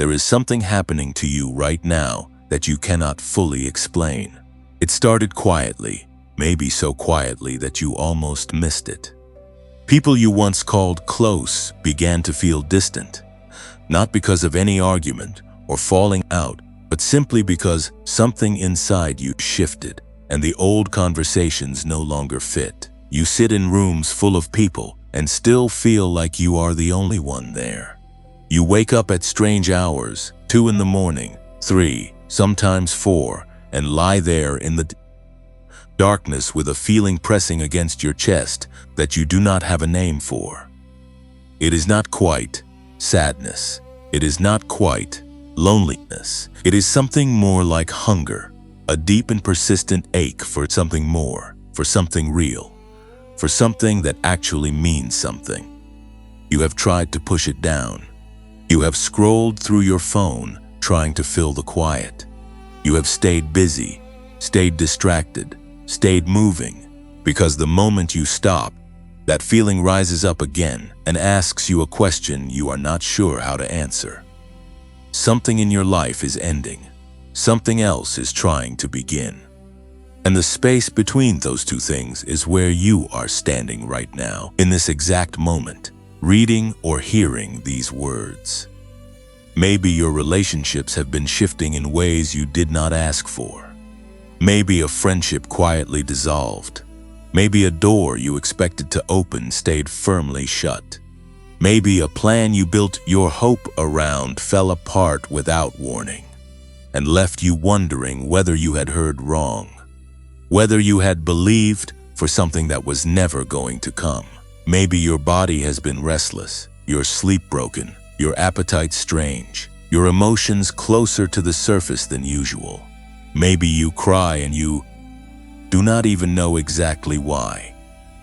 There is something happening to you right now that you cannot fully explain. It started quietly, maybe so quietly that you almost missed it. People you once called close began to feel distant, not because of any argument or falling out, but simply because something inside you shifted and the old conversations no longer fit. You sit in rooms full of people and still feel like you are the only one there. You wake up at strange hours, 2 in the morning, 3, sometimes 4, and lie there in the darkness with a feeling pressing against your chest that you do not have a name for. It is not quite sadness. It is not quite loneliness. It is something more like hunger, a deep and persistent ache for something more, for something real, for something that actually means something. You have tried to push it down. You have scrolled through your phone trying to fill the quiet. You have stayed busy, stayed distracted, stayed moving, because the moment you stop, that feeling rises up again and asks you a question you are not sure how to answer. Something in your life is ending. Something else is trying to begin. And the space between those two things is where you are standing right now, in this exact moment, reading or hearing these words. Maybe your relationships have been shifting in ways you did not ask for. Maybe a friendship quietly dissolved. Maybe a door you expected to open stayed firmly shut. Maybe a plan you built your hope around fell apart without warning and left you wondering whether you had heard wrong, whether you had believed for something that was never going to come. Maybe your body has been restless, your sleep broken, your appetite strange, your emotions closer to the surface than usual. Maybe you cry and you do not even know exactly why.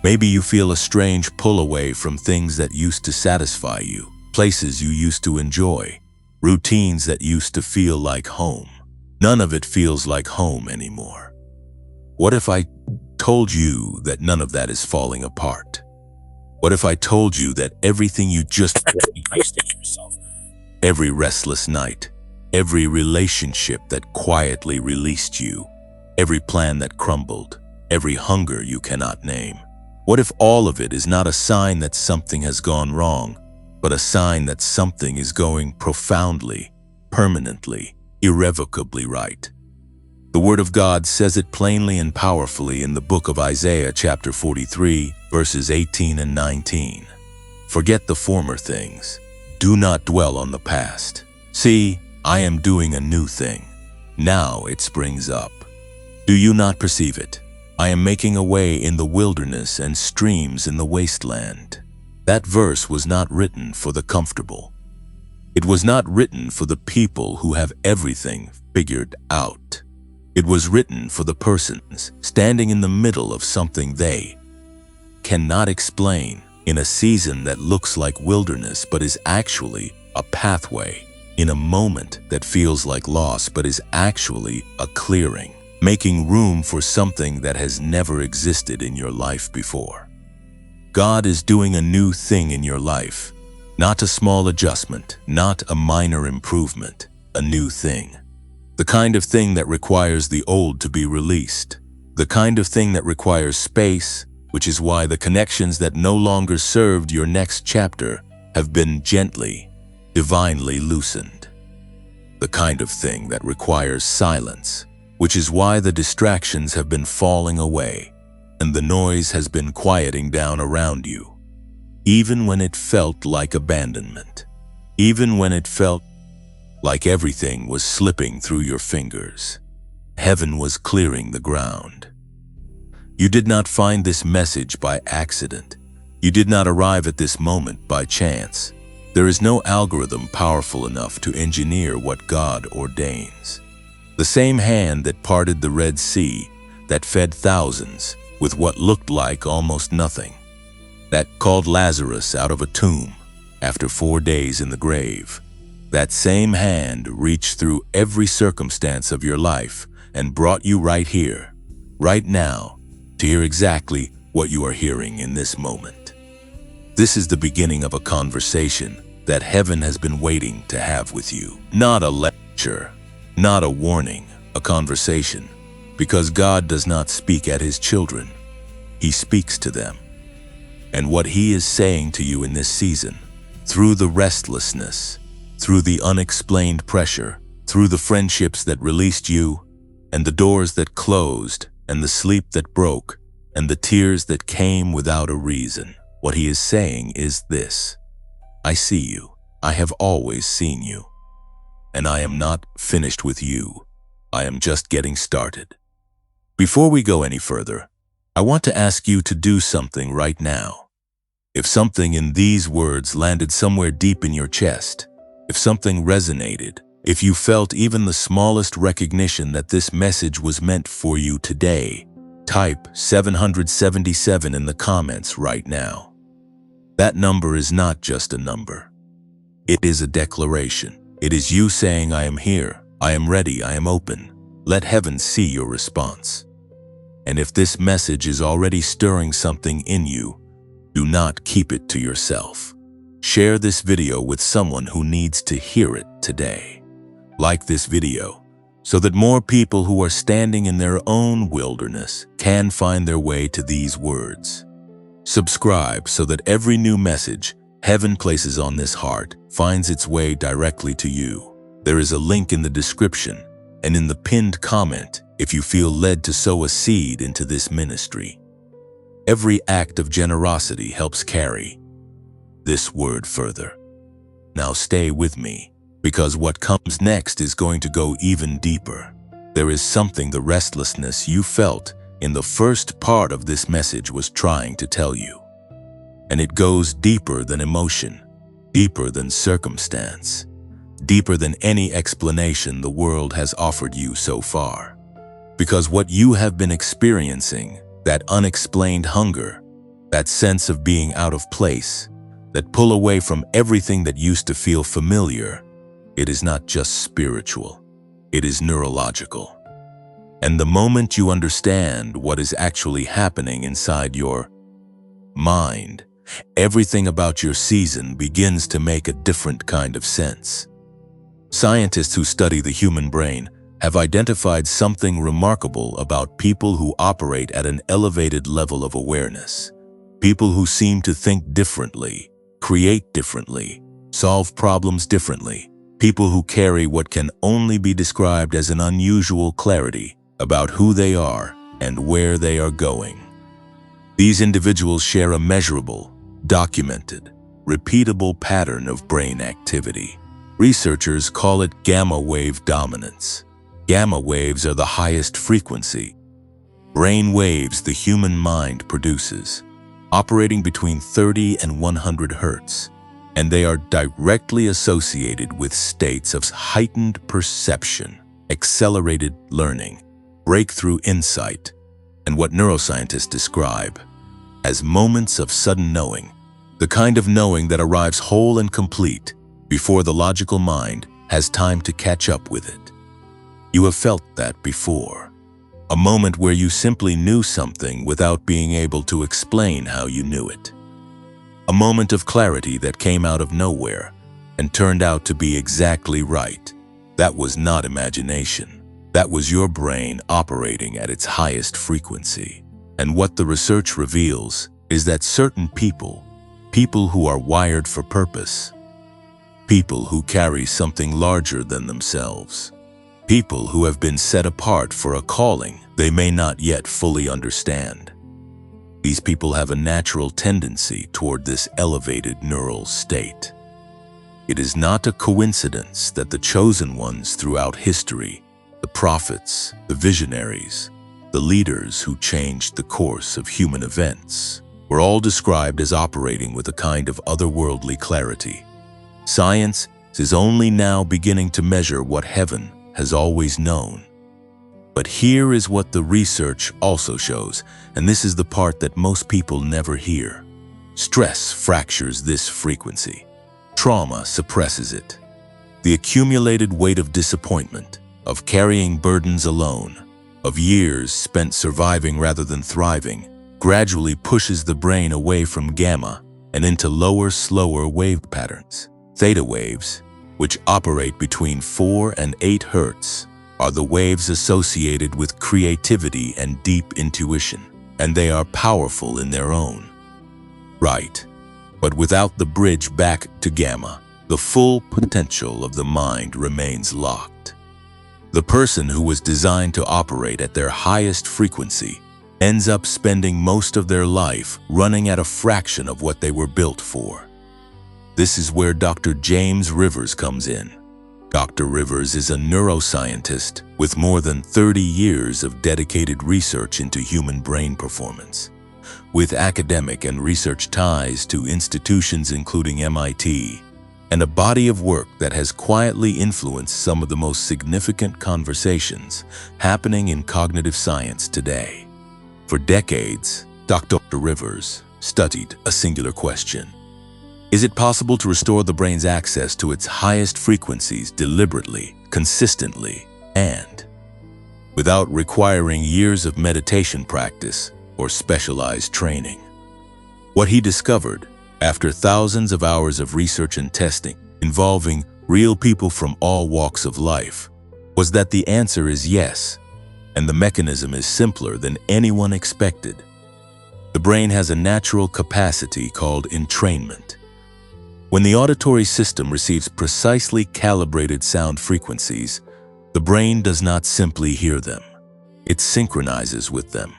Maybe you feel a strange pull away from things that used to satisfy you, places you used to enjoy, routines that used to feel like home. None of it feels like home anymore. What if I told you that none of that is falling apart? What if I told you that everything you just wasted yourself, every restless night, every relationship that quietly released you, every plan that crumbled, every hunger you cannot name? What if all of it is not a sign that something has gone wrong, but a sign that something is going profoundly, permanently, irrevocably right? The Word of God says it plainly and powerfully in the book of Isaiah chapter 43, verses 18 and 19. Forget the former things. Do not dwell on the past. See, I am doing a new thing. Now it springs up. Do you not perceive it? I am making a way in the wilderness and streams in the wasteland. That verse was not written for the comfortable. It was not written for the people who have everything figured out. It was written for the persons standing in the middle of something they cannot explain, in a season that looks like wilderness but is actually a pathway, in a moment that feels like loss but is actually a clearing, making room for something that has never existed in your life before. God is doing a new thing in your life, not a small adjustment, not a minor improvement, a new thing. The kind of thing that requires the old to be released. The kind of thing that requires space, which is why the connections that no longer served your next chapter have been gently, divinely loosened. The kind of thing that requires silence, which is why the distractions have been falling away and the noise has been quieting down around you. Even when it felt like abandonment, even when it felt like everything was slipping through your fingers, heaven was clearing the ground. You did not find this message by accident. You did not arrive at this moment by chance. There is no algorithm powerful enough to engineer what God ordains. The same hand that parted the Red Sea, that fed thousands with what looked like almost nothing, that called Lazarus out of a tomb after 4 days in the grave, that same hand reached through every circumstance of your life and brought you right here, right now, to hear exactly what you are hearing in this moment. This is the beginning of a conversation that heaven has been waiting to have with you. Not a lecture, not a warning, a conversation. Because God does not speak at his children. He speaks to them. And what he is saying to you in this season, through the restlessness, through the unexplained pressure, through the friendships that released you, and the doors that closed, and the sleep that broke, and the tears that came without a reason, what he is saying is this: I see you. I have always seen you. And I am not finished with you. I am just getting started. Before we go any further, I want to ask you to do something right now. If something in these words landed somewhere deep in your chest, if something resonated, if you felt even the smallest recognition that this message was meant for you today, type 777 in the comments right now. That number is not just a number. It is a declaration. It is you saying, I am here, I am ready, I am open. Let heaven see your response. And if this message is already stirring something in you, do not keep it to yourself. Share this video with someone who needs to hear it today. Like this video so that more people who are standing in their own wilderness can find their way to these words. Subscribe so that every new message heaven places on this heart finds its way directly to you. There is a link in the description and in the pinned comment if you feel led to sow a seed into this ministry. Every act of generosity helps carry this word further. Now stay with me, because what comes next is going to go even deeper. There is something the restlessness you felt in the first part of this message was trying to tell you. And it goes deeper than emotion, deeper than circumstance, deeper than any explanation the world has offered you so far. Because what you have been experiencing, that unexplained hunger, that sense of being out of place, that pull away from everything that used to feel familiar, it is not just spiritual, it is neurological. And the moment you understand what is actually happening inside your mind, everything about your season begins to make a different kind of sense. Scientists who study the human brain have identified something remarkable about people who operate at an elevated level of awareness. People who seem to think differently, create differently, solve problems differently. People who carry what can only be described as an unusual clarity about who they are and where they are going. These individuals share a measurable, documented, repeatable pattern of brain activity. Researchers call it gamma wave dominance. Gamma waves are the highest frequency brain waves the human mind produces, operating between 30 and 100 hertz, and they are directly associated with states of heightened perception, accelerated learning, breakthrough insight, and what neuroscientists describe as moments of sudden knowing, the kind of knowing that arrives whole and complete before the logical mind has time to catch up with it. You have felt that before. A moment where you simply knew something without being able to explain how you knew it. A moment of clarity that came out of nowhere and turned out to be exactly right. That was not imagination. That was your brain operating at its highest frequency. And what the research reveals is that certain people who are wired for purpose, people who carry something larger than themselves, people who have been set apart for a calling they may not yet fully understand. These people have a natural tendency toward this elevated neural state. It is not a coincidence that the chosen ones throughout history, the prophets, the visionaries, the leaders who changed the course of human events, were all described as operating with a kind of otherworldly clarity. Science is only now beginning to measure what heaven has always known. But here is what the research also shows, and this is the part that most people never hear. Stress fractures this frequency. Trauma suppresses it. The accumulated weight of disappointment, of carrying burdens alone, of years spent surviving rather than thriving, gradually pushes the brain away from gamma and into lower, slower wave patterns. Theta waves, which operate between 4 and 8 Hz, are the waves associated with creativity and deep intuition, and they are powerful in their own right. But without the bridge back to gamma, the full potential of the mind remains locked. The person who was designed to operate at their highest frequency ends up spending most of their life running at a fraction of what they were built for. This is where Dr. James Rivers comes in. Dr. Rivers is a neuroscientist with more than 30 years of dedicated research into human brain performance, with academic and research ties to institutions including MIT, and a body of work that has quietly influenced some of the most significant conversations happening in cognitive science today. For decades, Dr. Rivers studied a singular question. Is it possible to restore the brain's access to its highest frequencies deliberately, consistently, and without requiring years of meditation practice or specialized training? What he discovered, after thousands of hours of research and testing involving real people from all walks of life, was that the answer is yes, and the mechanism is simpler than anyone expected. The brain has a natural capacity called entrainment. When the auditory system receives precisely calibrated sound frequencies, the brain does not simply hear them. It synchronizes with them.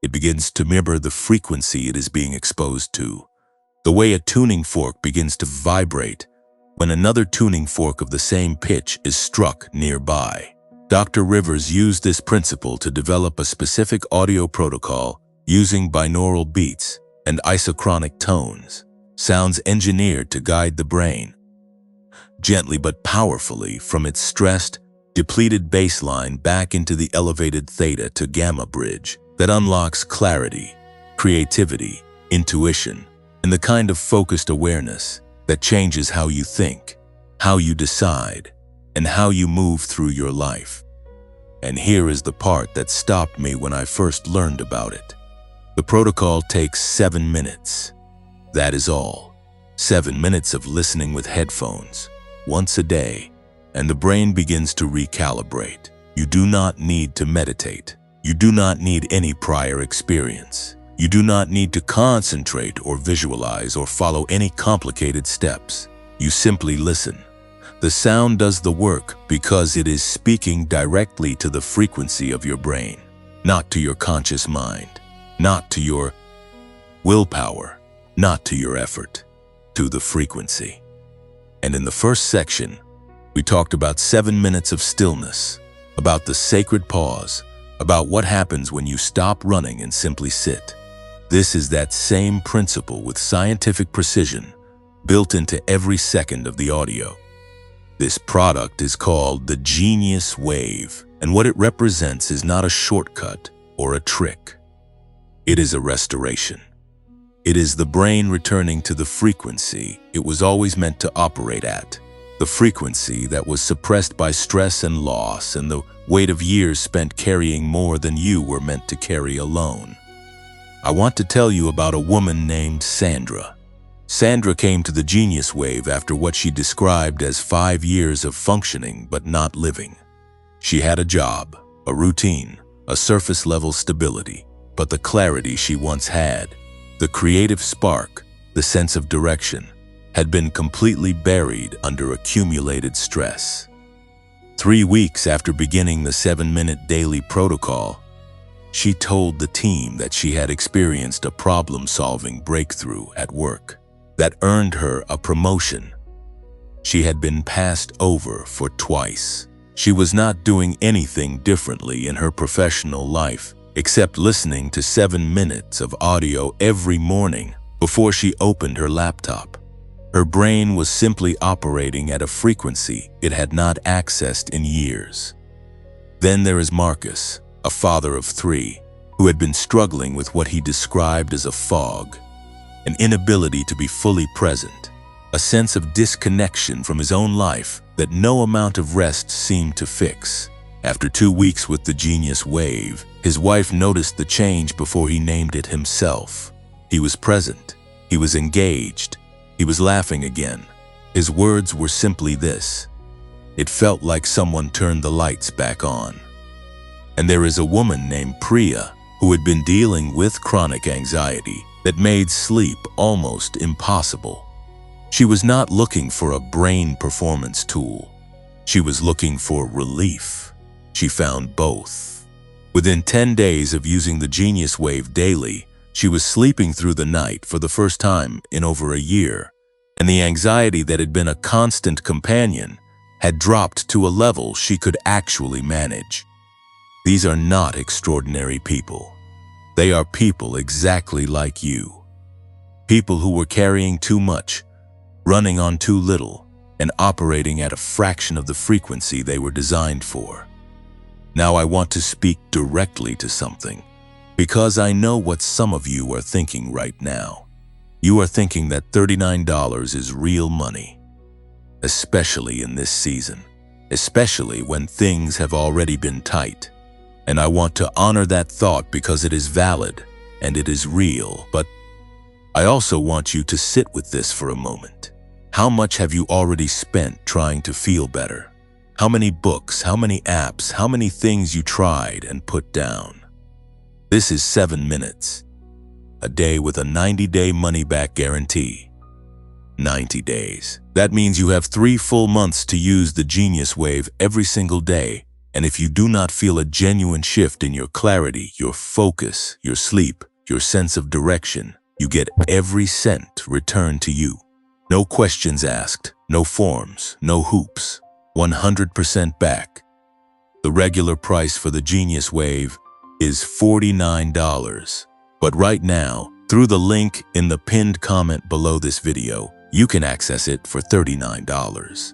It begins to mirror the frequency it is being exposed to, the way a tuning fork begins to vibrate when another tuning fork of the same pitch is struck nearby. Dr. Rivers used this principle to develop a specific audio protocol using binaural beats and isochronic tones, sounds engineered to guide the brain gently but powerfully from its stressed, depleted baseline back into the elevated theta to gamma bridge that unlocks clarity, creativity, intuition, and the kind of focused awareness that changes how you think, how you decide, and how you move through your life. And here is the part that stopped me when I first learned about it. The protocol takes 7 minutes. That is all. 7 minutes of listening with headphones, once a day, and the brain begins to recalibrate. You do not need to meditate. You do not need any prior experience. You do not need to concentrate or visualize or follow any complicated steps. You simply listen. The sound does the work because it is speaking directly to the frequency of your brain, not to your conscious mind, not to your willpower, not to your effort, to the frequency. And in the first section, we talked about 7 minutes of stillness, about the sacred pause, about what happens when you stop running and simply sit. This is that same principle with scientific precision built into every second of the audio. This product is called the Genius Wave, and what it represents is not a shortcut or a trick. It is a restoration. It is the brain returning to the frequency it was always meant to operate at, the frequency that was suppressed by stress and loss and the weight of years spent carrying more than you were meant to carry alone. I want to tell you about a woman named Sandra. Sandra came to the Genius Wave after what she described as 5 years of functioning but not living. She had a job, a routine, a surface-level stability, but the clarity she once had, the creative spark, the sense of direction, had been completely buried under accumulated stress. 3 weeks after beginning the 7-minute daily protocol, she told the team that she had experienced a problem-solving breakthrough at work that earned her a promotion. She had been passed over for twice. She was not doing anything differently in her professional life except listening to 7 minutes of audio every morning before she opened her laptop. Her brain was simply operating at a frequency it had not accessed in years. Then there is Marcus, a father of 3, who had been struggling with what he described as a fog, an inability to be fully present, a sense of disconnection from his own life that no amount of rest seemed to fix. After 2 weeks with the Genius Wave, his wife noticed the change before he named it himself. He was present. He was engaged. He was laughing again. His words were simply this: "It felt like someone turned the lights back on." And there is a woman named Priya who had been dealing with chronic anxiety that made sleep almost impossible. She was not looking for a brain performance tool. She was looking for relief. She found both. Within 10 days of using the Genius Wave daily, she was sleeping through the night for the first time in over a year, and the anxiety that had been a constant companion had dropped to a level she could actually manage. These are not extraordinary people. They are people exactly like you. People who were carrying too much, running on too little, and operating at a fraction of the frequency they were designed for. Now I want to speak directly to something, because I know what some of you are thinking right now. You are thinking that $39 is real money, especially in this season, especially when things have already been tight. And I want to honor that thought because it is valid and it is real, but I also want you to sit with this for a moment. How much have you already spent trying to feel better? How many books, how many apps, how many things you tried and put down? This is 7 minutes. A day with a 90-day money-back guarantee. 90 days. That means you have 3 full months to use the Genius Wave every single day. And if you do not feel a genuine shift in your clarity, your focus, your sleep, your sense of direction, you get every cent returned to you. No questions asked, no forms, no hoops. 100% back. The regular price for the Genius Wave is $49. But right now, through the link in the pinned comment below this video, you can access it for $39.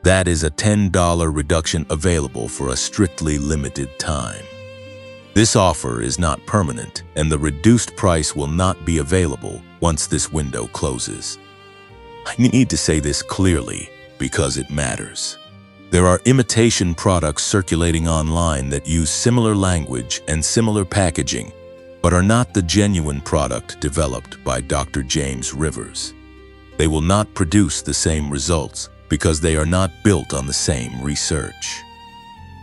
That is a $10 reduction available for a strictly limited time. This offer is not permanent, and the reduced price will not be available once this window closes. I need to say this clearly because it matters. There are imitation products circulating online that use similar language and similar packaging, but are not the genuine product developed by Dr. James Rivers. They will not produce the same results because they are not built on the same research.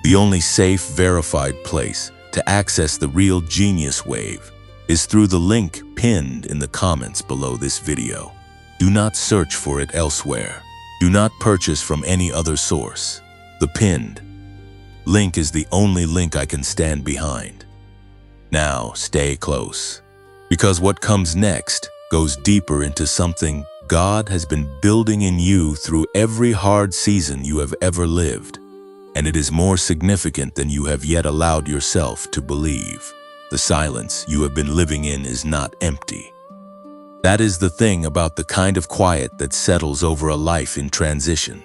The only safe, verified place to access the real Genius Wave is through the link pinned in the comments below this video. Do not search for it elsewhere. Do not purchase from any other source. The pinned link is the only link I can stand behind. Now, stay close, because what comes next goes deeper into something God has been building in you through every hard season you have ever lived, and it is more significant than you have yet allowed yourself to believe. The silence you have been living in is not empty. That is the thing about the kind of quiet that settles over a life in transition.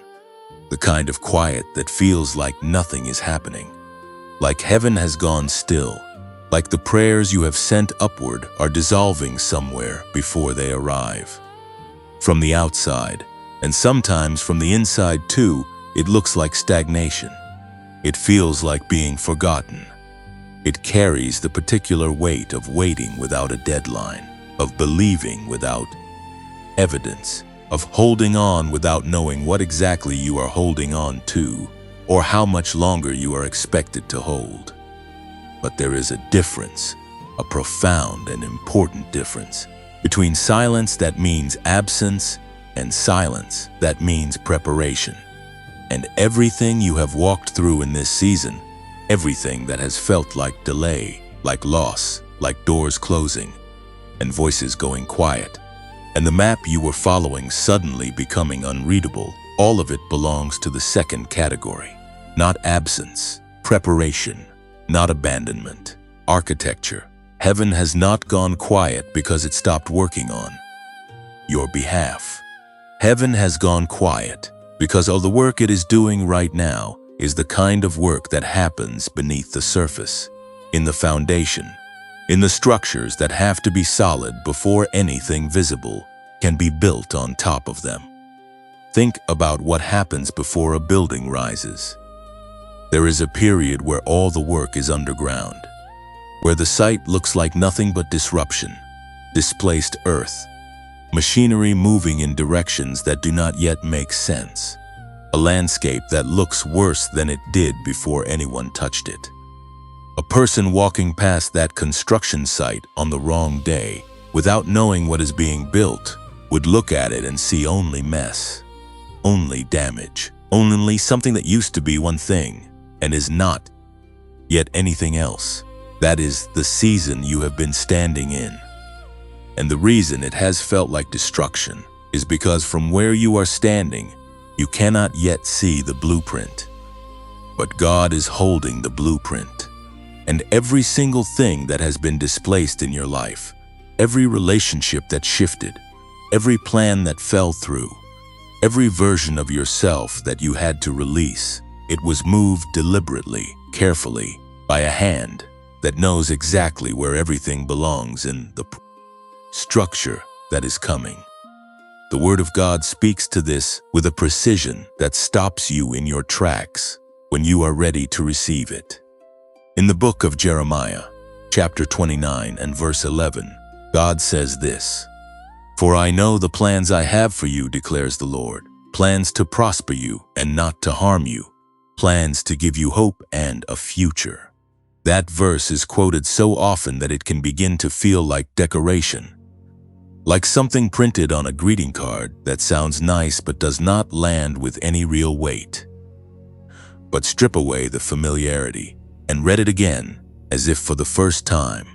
The kind of quiet that feels like nothing is happening. Like heaven has gone still. Like the prayers you have sent upward are dissolving somewhere before they arrive. From the outside, and sometimes from the inside too, it looks like stagnation. It feels like being forgotten. It carries the particular weight of waiting without a deadline, of believing without evidence, of holding on without knowing what exactly you are holding on to, or how much longer you are expected to hold. But there is a difference, a profound and important difference, between silence that means absence and silence that means preparation. And everything you have walked through in this season, everything that has felt like delay, like loss, like doors closing, and voices going quiet, and the map you were following suddenly becoming unreadable, all of it belongs to the second category. Not absence, preparation, not abandonment, architecture. Heaven has not gone quiet because it stopped working on your behalf. Heaven has gone quiet because all the work it is doing right now is the kind of work that happens beneath the surface, in the foundation, in the structures that have to be solid before anything visible can be built on top of them. Think about what happens before a building rises. There is a period where all the work is underground, where the site looks like nothing but disruption, displaced earth, machinery moving in directions that do not yet make sense, a landscape that looks worse than it did before anyone touched it. A person walking past that construction site on the wrong day, without knowing what is being built, would look at it and see only mess, only damage, only something that used to be one thing and is not yet anything else. That is the season you have been standing in. And the reason it has felt like destruction is because from where you are standing, you cannot yet see the blueprint. But God is holding the blueprint. And every single thing that has been displaced in your life, every relationship that shifted, every plan that fell through, every version of yourself that you had to release, it was moved deliberately, carefully, by a hand that knows exactly where everything belongs in the structure that is coming. The Word of God speaks to this with a precision that stops you in your tracks when you are ready to receive it. In the book of Jeremiah, chapter 29 and verse 11, God says this, "For I know the plans I have for you, declares the Lord, plans to prosper you and not to harm you, plans to give you hope and a future." That verse is quoted so often that it can begin to feel like decoration, like something printed on a greeting card that sounds nice but does not land with any real weight. But strip away the familiarity and read it again as if for the first time,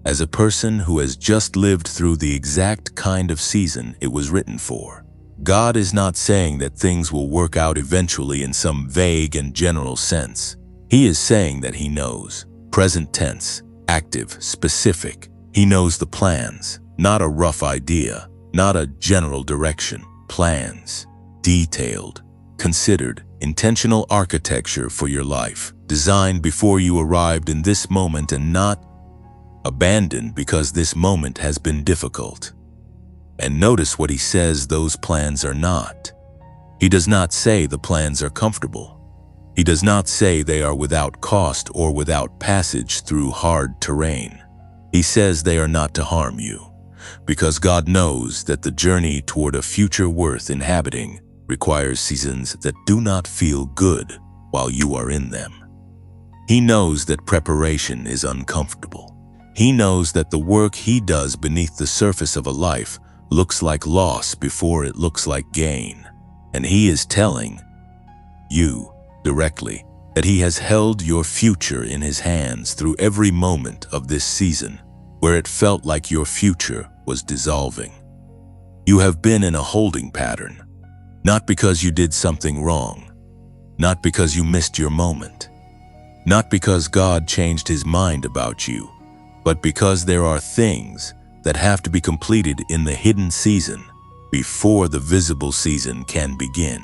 as a person who has just lived through the exact kind of season it was written for. God is not saying that things will work out eventually in some vague and general sense. He is saying that He knows. Present tense, active, specific. He knows the plans, not a rough idea, not a general direction. Plans, detailed, considered, intentional architecture for your life, designed before you arrived in this moment and not abandoned because this moment has been difficult. And notice what He says those plans are not. He does not say the plans are comfortable. He does not say they are without cost or without passage through hard terrain. He says they are not to harm you, because God knows that the journey toward a future worth inhabiting requires seasons that do not feel good while you are in them. He knows that preparation is uncomfortable. He knows that the work He does beneath the surface of a life looks like loss before it looks like gain. And He is telling you directly that He has held your future in His hands through every moment of this season where it felt like your future was dissolving. You have been in a holding pattern, not because you did something wrong, not because you missed your moment, not because God changed His mind about you, but because there are things that have to be completed in the hidden season before the visible season can begin.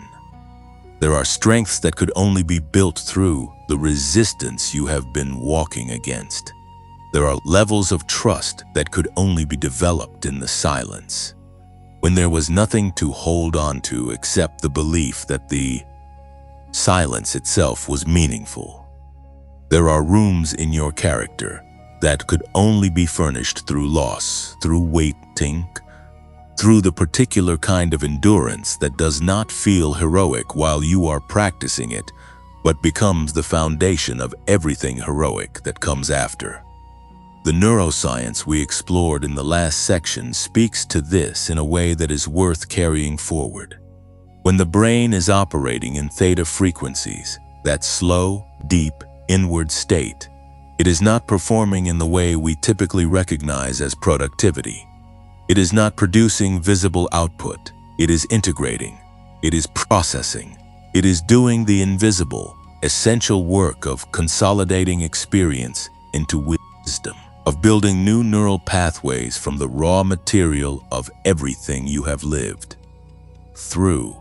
There are strengths that could only be built through the resistance you have been walking against. There are levels of trust that could only be developed in the silence, when there was nothing to hold on to except the belief that the silence itself was meaningful. There are rooms in your character that could only be furnished through loss, through waiting, through the particular kind of endurance that does not feel heroic while you are practicing it, but becomes the foundation of everything heroic that comes after. The neuroscience we explored in the last section speaks to this in a way that is worth carrying forward. When the brain is operating in theta frequencies, that slow, deep, inward state, it is not performing in the way we typically recognize as productivity. It is not producing visible output. It is integrating. It is processing. It is doing the invisible, essential work of consolidating experience into wisdom, of building new neural pathways from the raw material of everything you have lived through.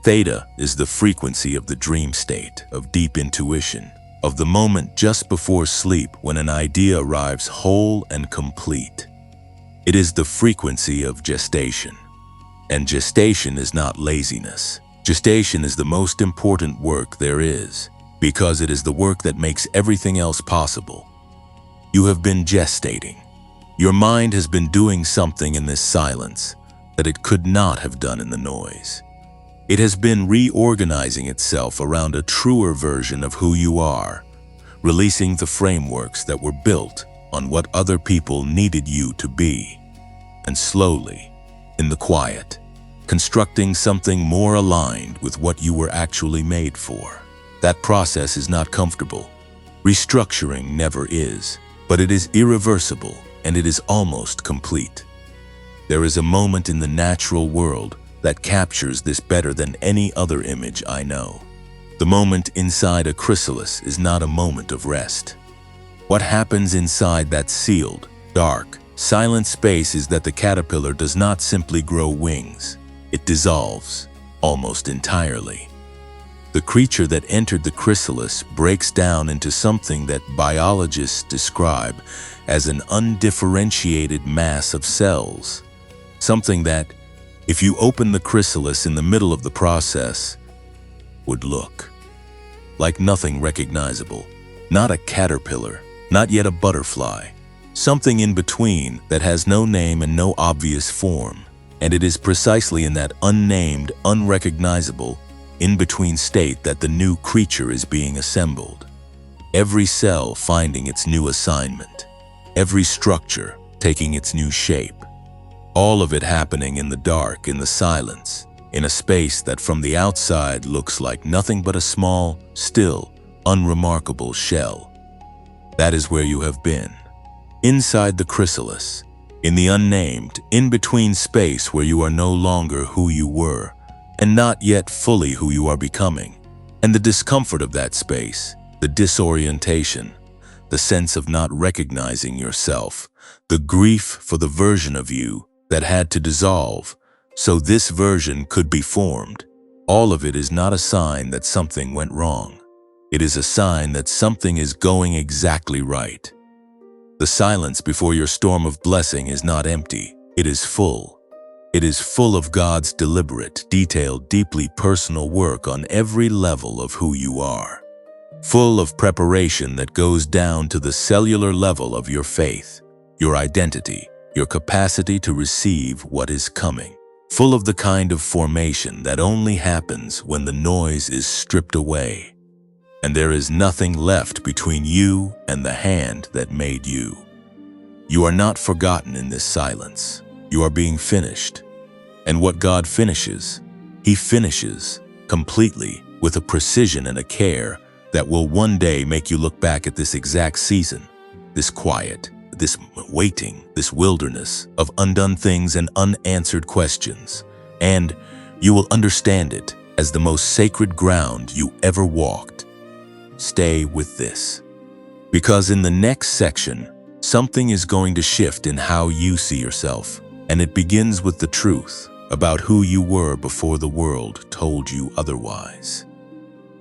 Theta is the frequency of the dream state, of deep intuition, of the moment just before sleep when an idea arrives whole and complete. It is the frequency of gestation. And gestation is not laziness. Gestation is the most important work there is, because it is the work that makes everything else possible. You have been gestating. Your mind has been doing something in this silence, that it could not have done in the noise. It has been reorganizing itself around a truer version of who you are, releasing the frameworks that were built on what other people needed you to be, and slowly, in the quiet, constructing something more aligned with what you were actually made for. That process is not comfortable. Restructuring never is, but it is irreversible and it is almost complete. There is a moment in the natural world that captures this better than any other image I know. The moment inside a chrysalis is not a moment of rest. What happens inside that sealed, dark, silent space is that the caterpillar does not simply grow wings. It dissolves, almost entirely. The creature that entered the chrysalis breaks down into something that biologists describe as an undifferentiated mass of cells. Something that, if you open the chrysalis in the middle of the process, would look like nothing recognizable. Not a caterpillar, not yet a butterfly. Something in between that has no name and no obvious form. And it is precisely in that unnamed, unrecognizable, in-between state that the new creature is being assembled. Every cell finding its new assignment. Every structure taking its new shape. All of it happening in the dark, in the silence, in a space that from the outside looks like nothing but a small, still, unremarkable shell. That is where you have been. Inside the chrysalis, in the unnamed, in-between space where you are no longer who you were, and not yet fully who you are becoming. And the discomfort of that space, the disorientation, the sense of not recognizing yourself, the grief for the version of you that had to dissolve, so this version could be formed. All of it is not a sign that something went wrong. It is a sign that something is going exactly right. The silence before your storm of blessing is not empty. It is full. It is full of God's deliberate, detailed, deeply personal work on every level of who you are. Full of preparation that goes down to the cellular level of your faith, your identity, your capacity to receive what is coming. Full of the kind of formation that only happens when the noise is stripped away, and there is nothing left between you and the hand that made you. You are not forgotten in this silence. You are being finished. And what God finishes, He finishes completely with a precision and a care that will one day make you look back at this exact season, this quiet, this waiting, this wilderness of undone things and unanswered questions, and you will understand it as the most sacred ground you ever walked. Stay with this, because in the next section, something is going to shift in how you see yourself, and it begins with the truth about who you were before the world told you otherwise.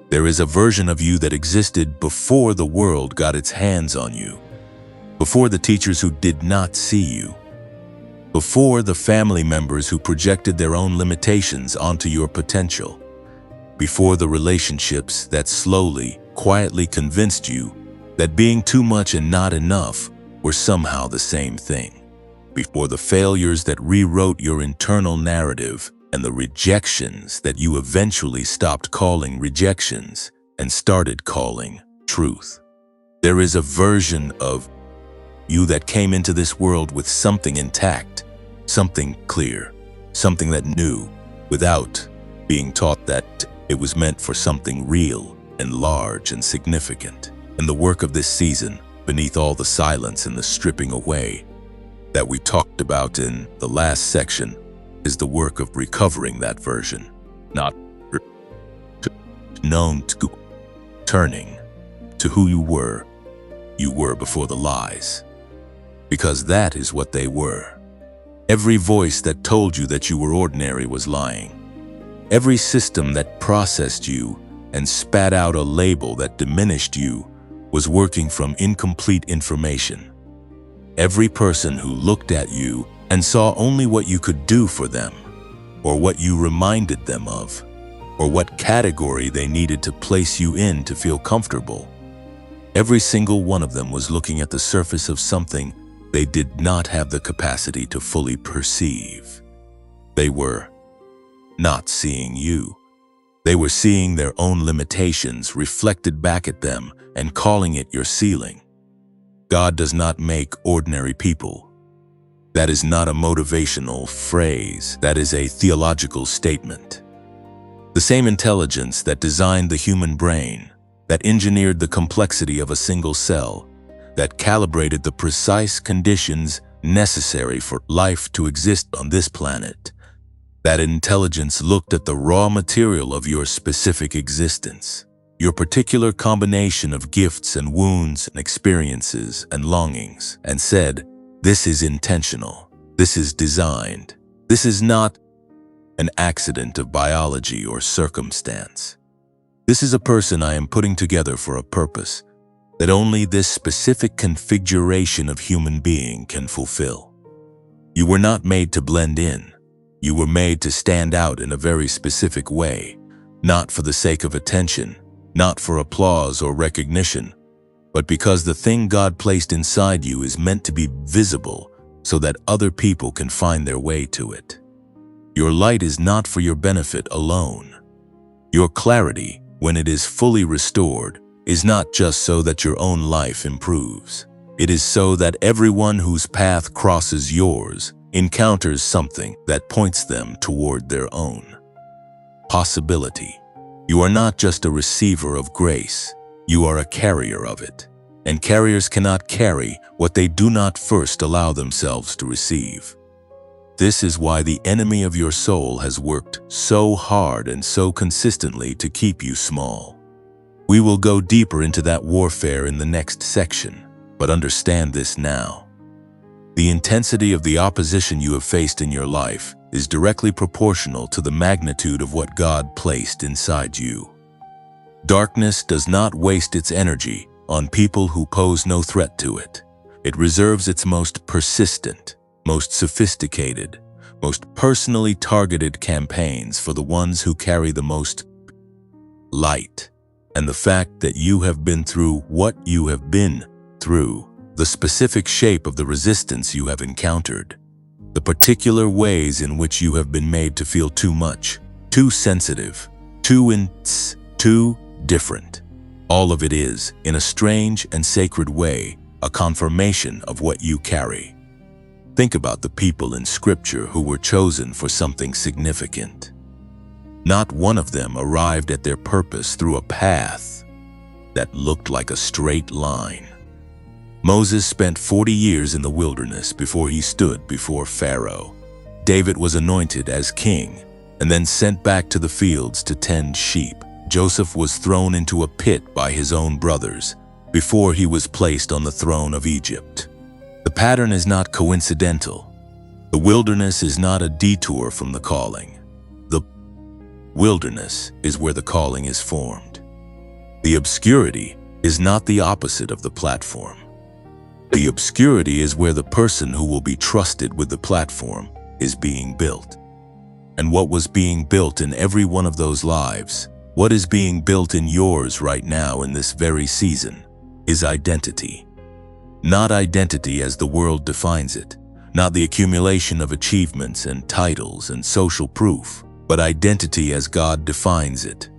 There is a version of you that existed before the world got its hands on you, before the teachers who did not see you, before the family members who projected their own limitations onto your potential, before the relationships that slowly, quietly convinced you that being too much and not enough were somehow the same thing, before the failures that rewrote your internal narrative and the rejections that you eventually stopped calling rejections and started calling truth. There is a version of you that came into this world with something intact, something clear, something that knew, without being taught that it was meant for something real and large and significant. And the work of this season, beneath all the silence and the stripping away that we talked about in the last section, is the work of recovering that version, not known to turning to who you were before the lies. Because that is what they were. Every voice that told you that you were ordinary was lying. Every system that processed you and spat out a label that diminished you was working from incomplete information. Every person who looked at you and saw only what you could do for them, or what you reminded them of, or what category they needed to place you in to feel comfortable. Every single one of them was looking at the surface of something they did not have the capacity to fully perceive. They were not seeing you. They were seeing their own limitations reflected back at them and calling it your ceiling. God does not make ordinary people. That is not a motivational phrase. That is a theological statement. The same intelligence that designed the human brain, that engineered the complexity of a single cell, that calibrated the precise conditions necessary for life to exist on this planet, that intelligence looked at the raw material of your specific existence, your particular combination of gifts and wounds and experiences and longings, and said, "This is intentional. This is designed. This is not an accident of biology or circumstance. This is a person I am putting together for a purpose that only this specific configuration of human being can fulfill." You were not made to blend in. You were made to stand out in a very specific way, not for the sake of attention, not for applause or recognition, but because the thing God placed inside you is meant to be visible so that other people can find their way to it. Your light is not for your benefit alone. Your clarity, when it is fully restored, is not just so that your own life improves. It is so that everyone whose path crosses yours encounters something that points them toward their own possibility. You are not just a receiver of grace, you are a carrier of it. And carriers cannot carry what they do not first allow themselves to receive. This is why the enemy of your soul has worked so hard and so consistently to keep you small. We will go deeper into that warfare in the next section, but understand this now. The intensity of the opposition you have faced in your life is directly proportional to the magnitude of what God placed inside you. Darkness does not waste its energy on people who pose no threat to it. It reserves its most persistent, most sophisticated, most personally targeted campaigns for the ones who carry the most light. And the fact that you have been through what you have been through, the specific shape of the resistance you have encountered, the particular ways in which you have been made to feel too much, too sensitive, too different. All of it is, in a strange and sacred way, a confirmation of what you carry. Think about the people in Scripture who were chosen for something significant. Not one of them arrived at their purpose through a path that looked like a straight line. Moses spent 40 years in the wilderness before he stood before Pharaoh. David was anointed as king and then sent back to the fields to tend sheep. Joseph was thrown into a pit by his own brothers before he was placed on the throne of Egypt. The pattern is not coincidental. The wilderness is not a detour from the calling. The wilderness is where the calling is formed. The obscurity is not the opposite of the platform. The obscurity is where the person who will be trusted with the platform is being built. And what was being built in every one of those lives, what is being built in yours right now in this very season, is identity. Not identity as the world defines it, not the accumulation of achievements and titles and social proof, but identity as God defines it.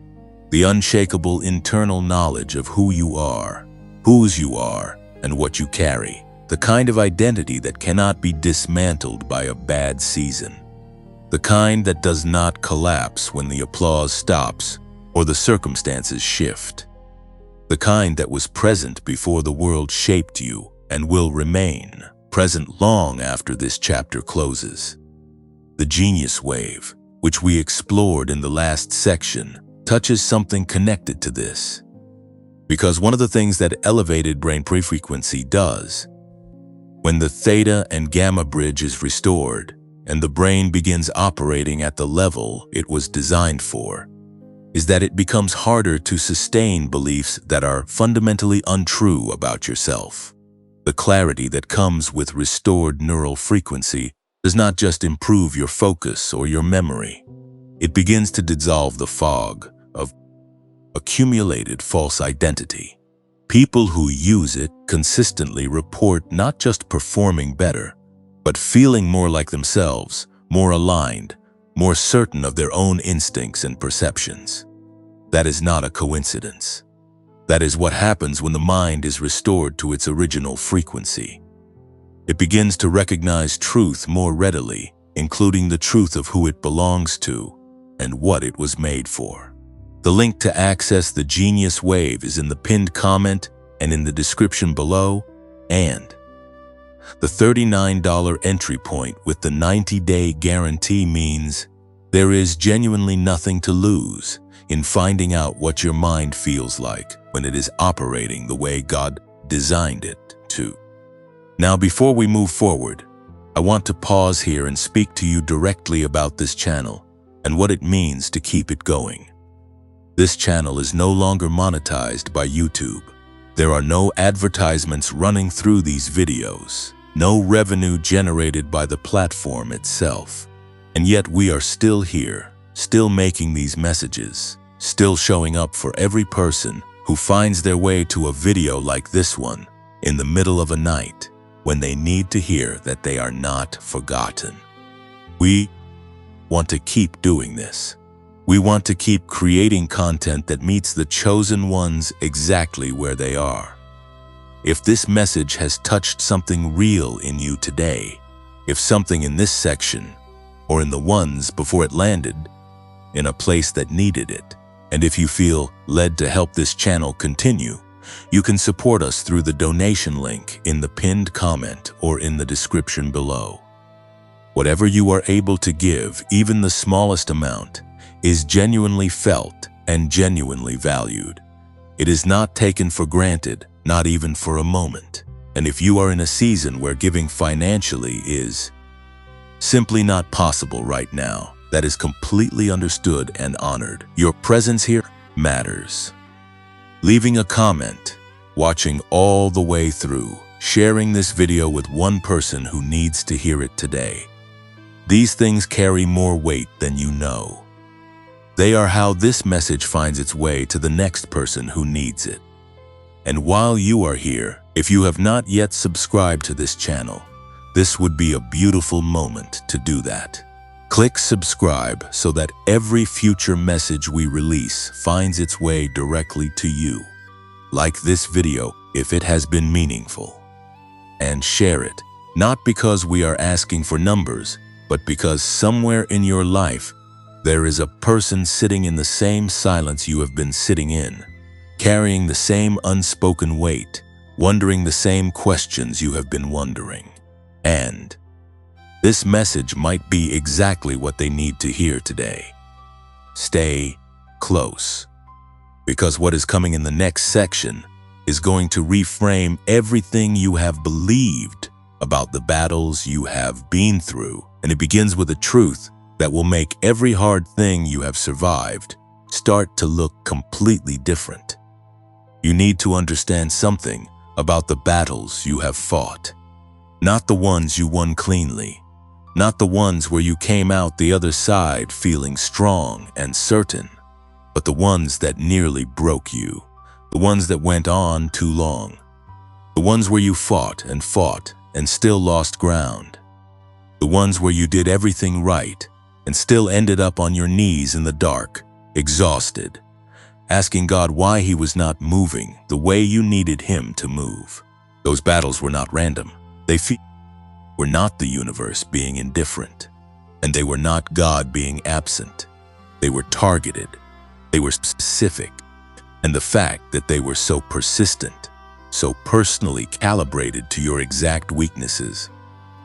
The unshakable internal knowledge of who you are, whose you are, and what you carry. The kind of identity that cannot be dismantled by a bad season. The kind that does not collapse when the applause stops or the circumstances shift. The kind that was present before the world shaped you and will remain present long after this chapter closes. The genius wave, which we explored in the last section, touches something connected to this. Because one of the things that elevated brain prefrequency does, when the theta and gamma bridge is restored and the brain begins operating at the level it was designed for, is that it becomes harder to sustain beliefs that are fundamentally untrue about yourself. The clarity that comes with restored neural frequency does not just improve your focus or your memory. It begins to dissolve the fog of accumulated false identity. People who use it consistently report not just performing better, but feeling more like themselves, more aligned, more certain of their own instincts and perceptions. That is not a coincidence. That is what happens when the mind is restored to its original frequency. It begins to recognize truth more readily, including the truth of who it belongs to and what it was made for. The link to access the Genius Wave is in the pinned comment and in the description below, and the $39 entry point with the 90-day guarantee means there is genuinely nothing to lose in finding out what your mind feels like when it is operating the way God designed it to. Now, before we move forward, I want to pause here and speak to you directly about this channel and what it means to keep it going. This channel is no longer monetized by YouTube. There are no advertisements running through these videos, no revenue generated by the platform itself. And yet we are still here, still making these messages, still showing up for every person who finds their way to a video like this one in the middle of a night when they need to hear that they are not forgotten. We want to keep doing this. We want to keep creating content that meets the chosen ones exactly where they are. If this message has touched something real in you today, if something in this section, or in the ones before it landed, in a place that needed it, and if you feel led to help this channel continue, you can support us through the donation link in the pinned comment or in the description below. Whatever you are able to give, even the smallest amount, is genuinely felt and genuinely valued. It is not taken for granted, not even for a moment. And if you are in a season where giving financially is simply not possible right now, that is completely understood and honored. Your presence here matters. Leaving a comment, watching all the way through, sharing this video with one person who needs to hear it today. These things carry more weight than you know. They are how this message finds its way to the next person who needs it. And while you are here, if you have not yet subscribed to this channel, this would be a beautiful moment to do that. Click subscribe so that every future message we release finds its way directly to you. Like this video if it has been meaningful. And share it, not because we are asking for numbers, but because somewhere in your life, there is a person sitting in the same silence you have been sitting in, carrying the same unspoken weight, wondering the same questions you have been wondering. And this message might be exactly what they need to hear today. Stay close, because what is coming in the next section is going to reframe everything you have believed about the battles you have been through, and it begins with a truth that will make every hard thing you have survived start to look completely different. You need to understand something about the battles you have fought. Not the ones you won cleanly. Not the ones where you came out the other side feeling strong and certain, but the ones that nearly broke you. The ones that went on too long. The ones where you fought and still lost ground. The ones where you did everything right and still ended up on your knees in the dark, exhausted, asking God why He was not moving the way you needed Him to move. Those battles were not random. They were not the universe being indifferent, and they were not God being absent. They were targeted. They were specific. And the fact that they were so persistent, so personally calibrated to your exact weaknesses,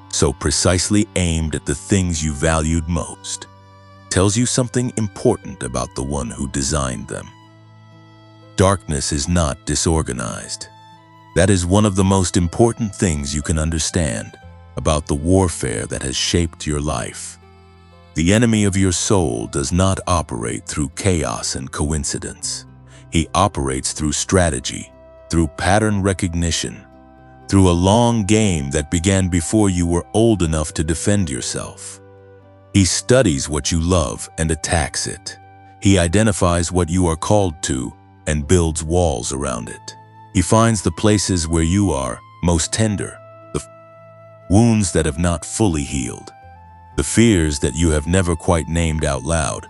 so precisely aimed at the things you valued most, tells you something important about the one who designed them. Darkness is not disorganized. That is one of the most important things you can understand about the warfare that has shaped your life. The enemy of your soul does not operate through chaos and coincidence. He operates through strategy, through pattern recognition, through a long game that began before you were old enough to defend yourself. He studies what you love and attacks it. He identifies what you are called to and builds walls around it. He finds the places where you are most tender, the wounds that have not fully healed, the fears that you have never quite named out loud,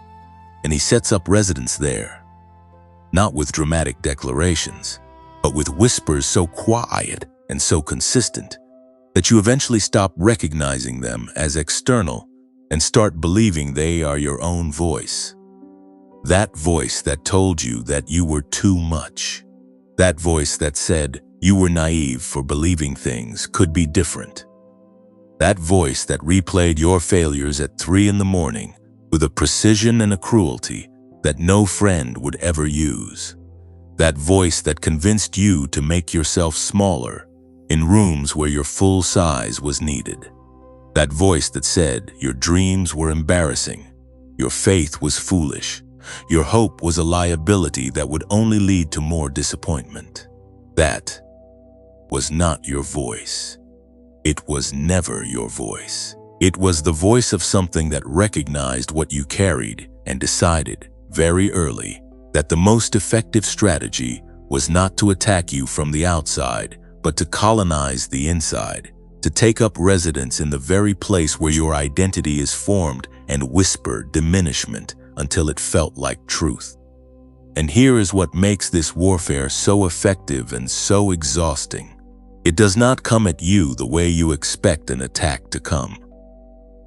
and he sets up residence there, not with dramatic declarations, but with whispers so quiet and so consistent that you eventually stop recognizing them as external and start believing they are your own voice. That voice that told you that you were too much. That voice that said you were naive for believing things could be different. That voice that replayed your failures at 3 in the morning with a precision and a cruelty that no friend would ever use. That voice that convinced you to make yourself smaller in rooms where your full size was needed. That voice that said your dreams were embarrassing, your faith was foolish, your hope was a liability that would only lead to more disappointment. That was not your voice. It was never your voice. It was the voice of something that recognized what you carried and decided very early that the most effective strategy was not to attack you from the outside, but to colonize the inside, to take up residence in the very place where your identity is formed and whisper diminishment until it felt like truth. And here is what makes this warfare so effective and so exhausting. It does not come at you the way you expect an attack to come.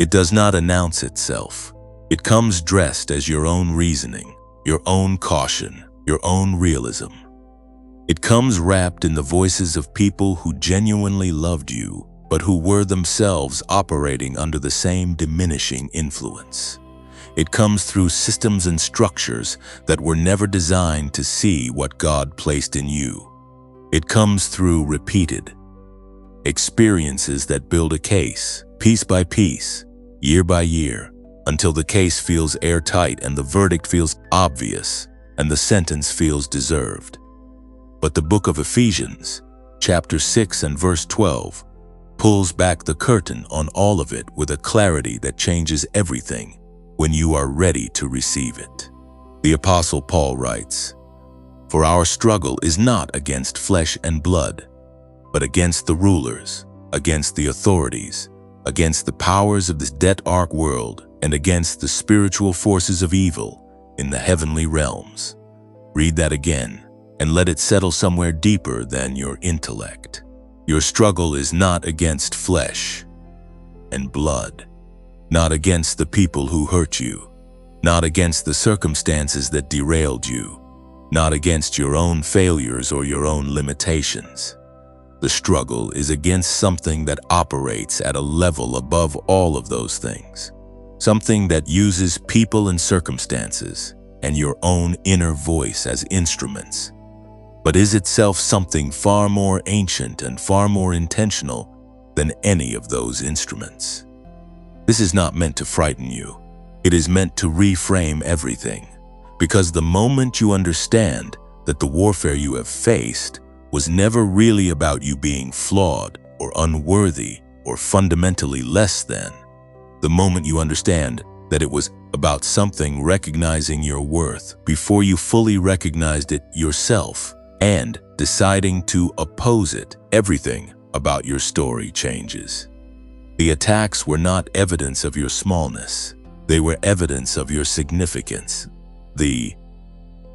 It does not announce itself. It comes dressed as your own reasoning, your own caution, your own realism. It comes wrapped in the voices of people who genuinely loved you, but who were themselves operating under the same diminishing influence. It comes through systems and structures that were never designed to see what God placed in you. It comes through repeated experiences that build a case, piece by piece, year by year, until the case feels airtight and the verdict feels obvious and the sentence feels deserved. But the book of Ephesians, chapter 6 and verse 12, pulls back the curtain on all of it with a clarity that changes everything when you are ready to receive it. The Apostle Paul writes, "For our struggle is not against flesh and blood, but against the rulers, against the authorities, against the powers of this dark world, and against the spiritual forces of evil in the heavenly realms." Read that again, and let it settle somewhere deeper than your intellect. Your struggle is not against flesh and blood, not against the people who hurt you, not against the circumstances that derailed you, not against your own failures or your own limitations. The struggle is against something that operates at a level above all of those things, something that uses people and circumstances and your own inner voice as instruments, but is itself something far more ancient and far more intentional than any of those instruments. This is not meant to frighten you. It is meant to reframe everything, because the moment you understand that the warfare you have faced was never really about you being flawed or unworthy or fundamentally less than, the moment you understand that it was about something recognizing your worth before you fully recognized it yourself and deciding to oppose it, everything about your story changes. The attacks were not evidence of your smallness. They were evidence of your significance. The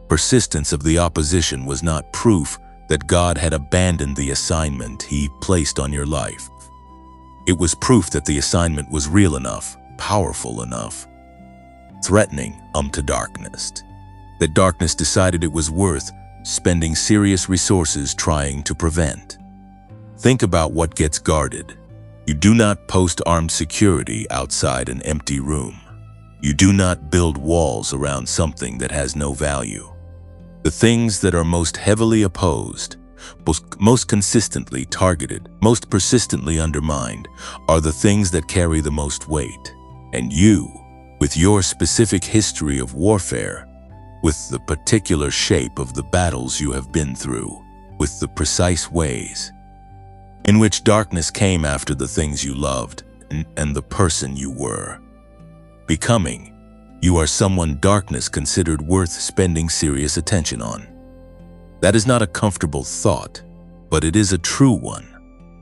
persistence of the opposition was not proof that God had abandoned the assignment He placed on your life. It was proof that the assignment was real enough, powerful enough, threatening to darkness. That darkness decided it was worth spending serious resources trying to prevent. Think about what gets guarded. You do not post armed security outside an empty room. You do not build walls around something that has no value. The things that are most heavily opposed, most consistently targeted, most persistently undermined, are the things that carry the most weight. And you, with your specific history of warfare, with the particular shape of the battles you have been through, with the precise ways in which darkness came after the things you loved and the person you were becoming, you are someone darkness considered worth spending serious attention on. That is not a comfortable thought, but it is a true one,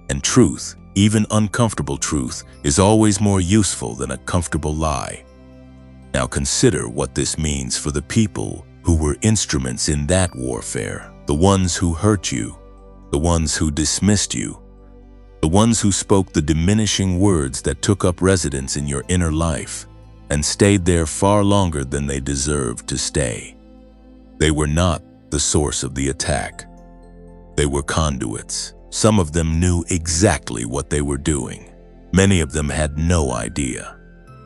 and truth even uncomfortable truth is always more useful than a comfortable lie. Now consider what this means for the people who were instruments in that warfare, the ones who hurt you, the ones who dismissed you, the ones who spoke the diminishing words that took up residence in your inner life and stayed there far longer than they deserved to stay. They were not the source of the attack. They were conduits. Some of them knew exactly what they were doing. Many of them had no idea.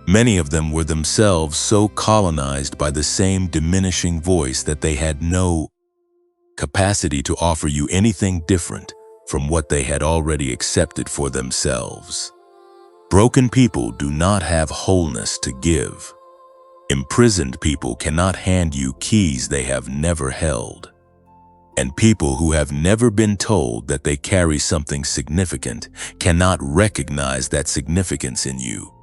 Many of them were themselves so colonized by the same diminishing voice that they had no capacity to offer you anything different from what they had already accepted for themselves. Broken people do not have wholeness to give. Imprisoned people cannot hand you keys they have never held. And people who have never been told that they carry something significant cannot recognize that significance in you.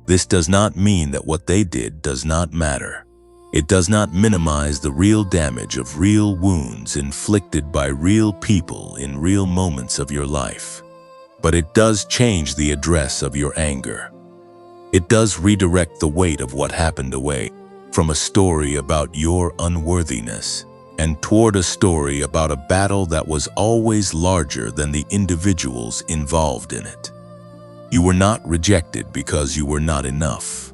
This does not mean that what they did does not matter. It does not minimize the real damage of real wounds inflicted by real people in real moments of your life. But it does change the address of your anger. It does redirect the weight of what happened away from a story about your unworthiness and toward a story about a battle that was always larger than the individuals involved in it. You were not rejected because you were not enough.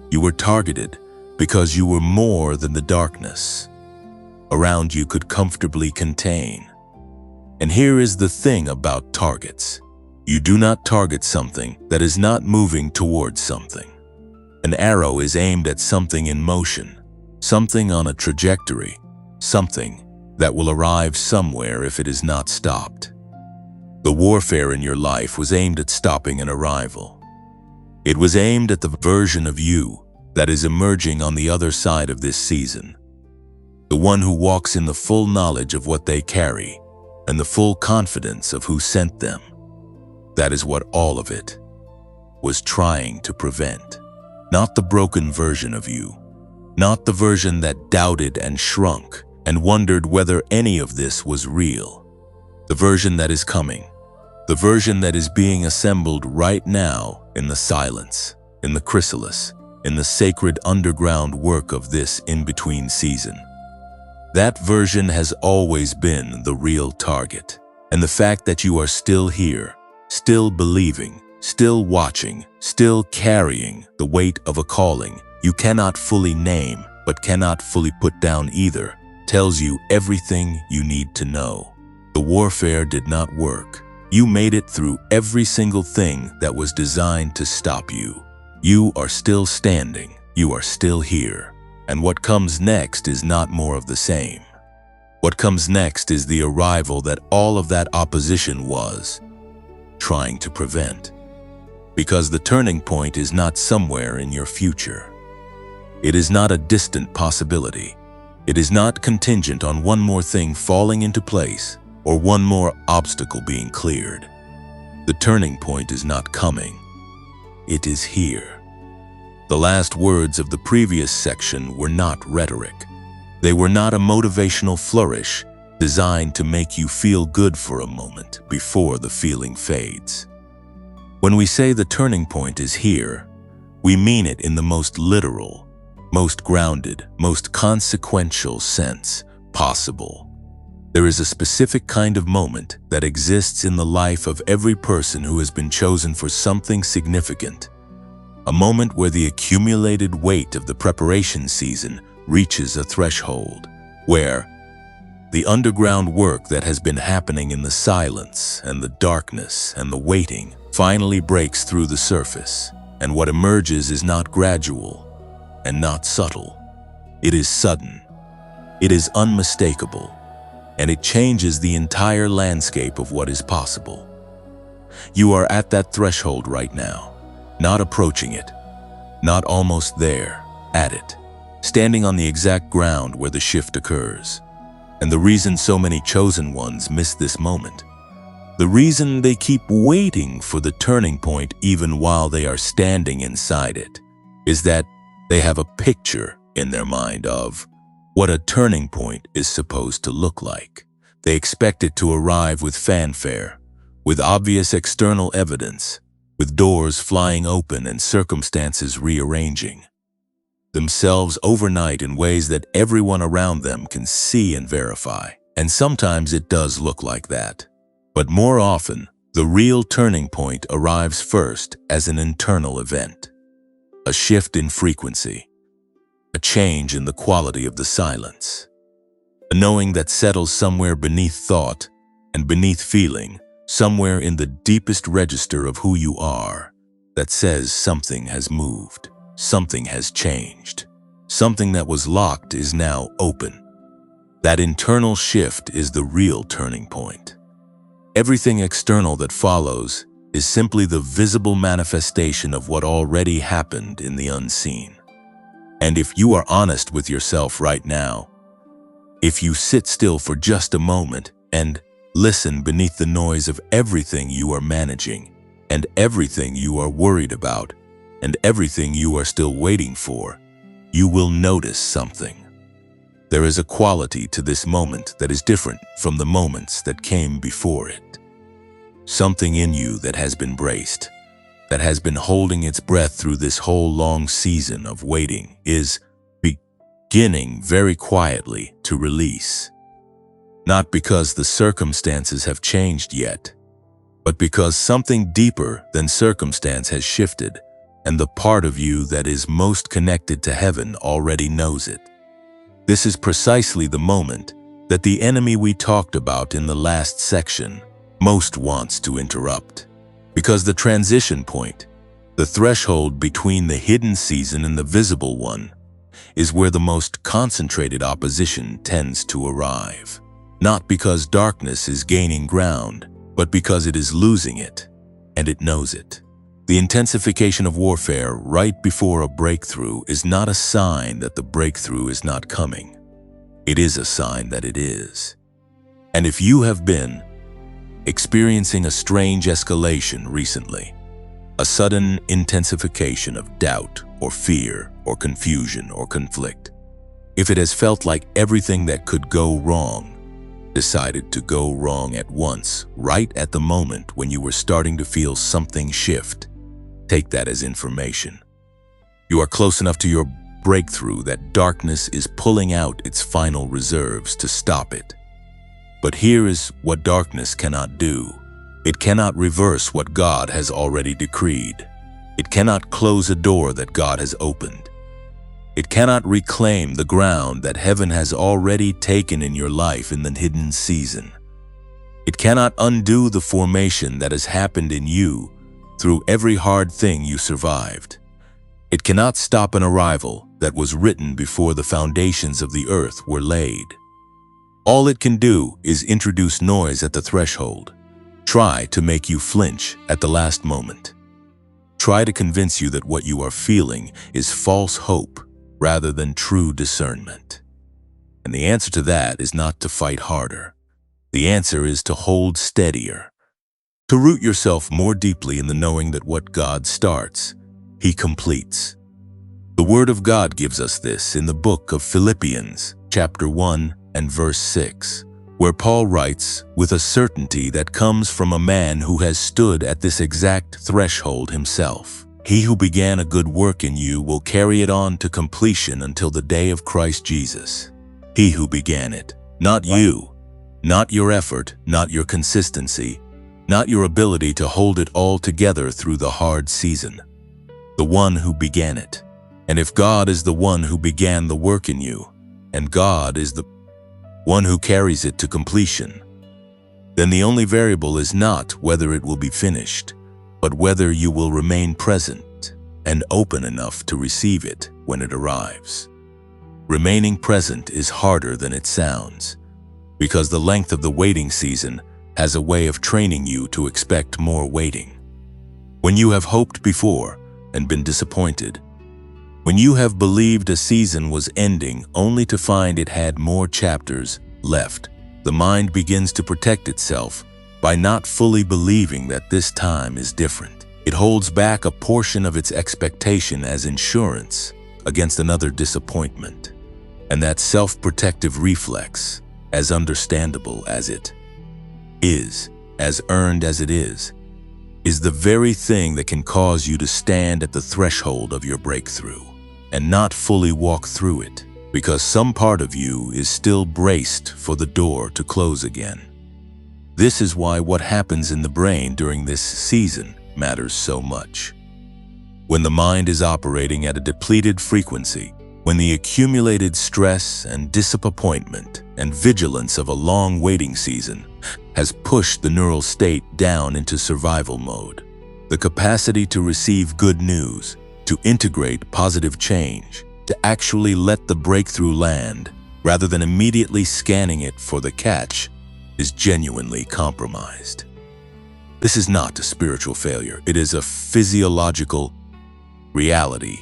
You were targeted because you were more than the darkness around you could comfortably contain. And here is the thing about targets. You do not target something that is not moving towards something. An arrow is aimed at something in motion, something on a trajectory, something that will arrive somewhere if it is not stopped. The warfare in your life was aimed at stopping an arrival. It was aimed at the version of you that is emerging on the other side of this season. The one who walks in the full knowledge of what they carry and the full confidence of who sent them. That is what all of it was trying to prevent. Not the broken version of you, not the version that doubted and shrunk and wondered whether any of this was real. The version that is coming, the version that is being assembled right now in the silence, in the chrysalis, in the sacred underground work of this in-between season. That version has always been the real target. And the fact that you are still here, still believing, still watching, still carrying the weight of a calling you cannot fully name but cannot fully put down either, tells you everything you need to know. The warfare did not work. You made it through every single thing that was designed to stop you. You are still standing. You are still here. And what comes next is not more of the same. What comes next is the arrival that all of that opposition was trying to prevent. Because the turning point is not somewhere in your future. It is not a distant possibility. It is not contingent on one more thing falling into place or one more obstacle being cleared. The turning point is not coming. It is here. The last words of the previous section were not rhetoric. They were not a motivational flourish designed to make you feel good for a moment before the feeling fades. When we say the turning point is here, we mean it in the most literal, most grounded, most consequential sense possible. There is a specific kind of moment that exists in the life of every person who has been chosen for something significant. A moment where the accumulated weight of the preparation season reaches a threshold, where the underground work that has been happening in the silence and the darkness and the waiting finally breaks through the surface, and what emerges is not gradual and not subtle. It is sudden. It is unmistakable, and it changes the entire landscape of what is possible. You are at that threshold right now, not approaching it, not almost there, at it, standing on the exact ground where the shift occurs. And the reason so many chosen ones miss this moment, the reason they keep waiting for the turning point even while they are standing inside it, is that they have a picture in their mind of what a turning point is supposed to look like. They expect it to arrive with fanfare, with obvious external evidence, with doors flying open and circumstances rearranging themselves overnight in ways that everyone around them can see and verify. And sometimes it does look like that. But more often, the real turning point arrives first as an internal event. A shift in frequency, a change in the quality of the silence, a knowing that settles somewhere beneath thought and beneath feeling, somewhere in the deepest register of who you are, that says something has moved, something has changed, something that was locked is now open. That internal shift is the real turning point. Everything external that follows is simply the visible manifestation of what already happened in the unseen. And if you are honest with yourself right now, if you sit still for just a moment and listen beneath the noise of everything you are managing, and everything you are worried about, and everything you are still waiting for, you will notice something. There is a quality to this moment that is different from the moments that came before it. Something in you that has been braced, that has been holding its breath through this whole long season of waiting, is beginning very quietly to release. Not because the circumstances have changed yet, but because something deeper than circumstance has shifted, and the part of you that is most connected to heaven already knows it. This is precisely the moment that the enemy we talked about in the last section most wants to interrupt. Because the transition point, the threshold between the hidden season and the visible one, is where the most concentrated opposition tends to arrive. Not because darkness is gaining ground, but because it is losing it, and it knows it. The intensification of warfare right before a breakthrough is not a sign that the breakthrough is not coming. It is a sign that it is. And if you have been experiencing a strange escalation recently, a sudden intensification of doubt or fear or confusion or conflict, if it has felt like everything that could go wrong decided to go wrong at once, right at the moment when you were starting to feel something shift, take that as information. You are close enough to your breakthrough that darkness is pulling out its final reserves to stop it. But here is what darkness cannot do. It cannot reverse what God has already decreed. It cannot close a door that God has opened. It cannot reclaim the ground that heaven has already taken in your life in the hidden season. It cannot undo the formation that has happened in you through every hard thing you survived. It cannot stop an arrival that was written before the foundations of the earth were laid. All it can do is introduce noise at the threshold, try to make you flinch at the last moment, try to convince you that what you are feeling is false hope rather than true discernment. And the answer to that is not to fight harder. The answer is to hold steadier, to root yourself more deeply in the knowing that what God starts, He completes. The Word of God gives us this in the book of Philippians, chapter 1 and verse 6, where Paul writes with a certainty that comes from a man who has stood at this exact threshold himself. He who began a good work in you will carry it on to completion until the day of Christ Jesus. He who began it, not you, not your effort, not your consistency, not your ability to hold it all together through the hard season. The one who began it. And if God is the one who began the work in you, and God is the one who carries it to completion, then the only variable is not whether it will be finished, but whether you will remain present and open enough to receive it when it arrives. Remaining present is harder than it sounds, because the length of the waiting season has a way of training you to expect more waiting. When you have hoped before and been disappointed, when you have believed a season was ending only to find it had more chapters left, the mind begins to protect itself by not fully believing that this time is different. It holds back a portion of its expectation as insurance against another disappointment. And that self-protective reflex, as understandable as it is, as earned as it is the very thing that can cause you to stand at the threshold of your breakthrough and not fully walk through it, because some part of you is still braced for the door to close again. This is why what happens in the brain during this season matters so much. When the mind is operating at a depleted frequency, when the accumulated stress and disappointment and vigilance of a long waiting season has pushed the neural state down into survival mode, the capacity to receive good news, to integrate positive change, to actually let the breakthrough land rather than immediately scanning it for the catch, is genuinely compromised. This is not a spiritual failure. It is a physiological reality.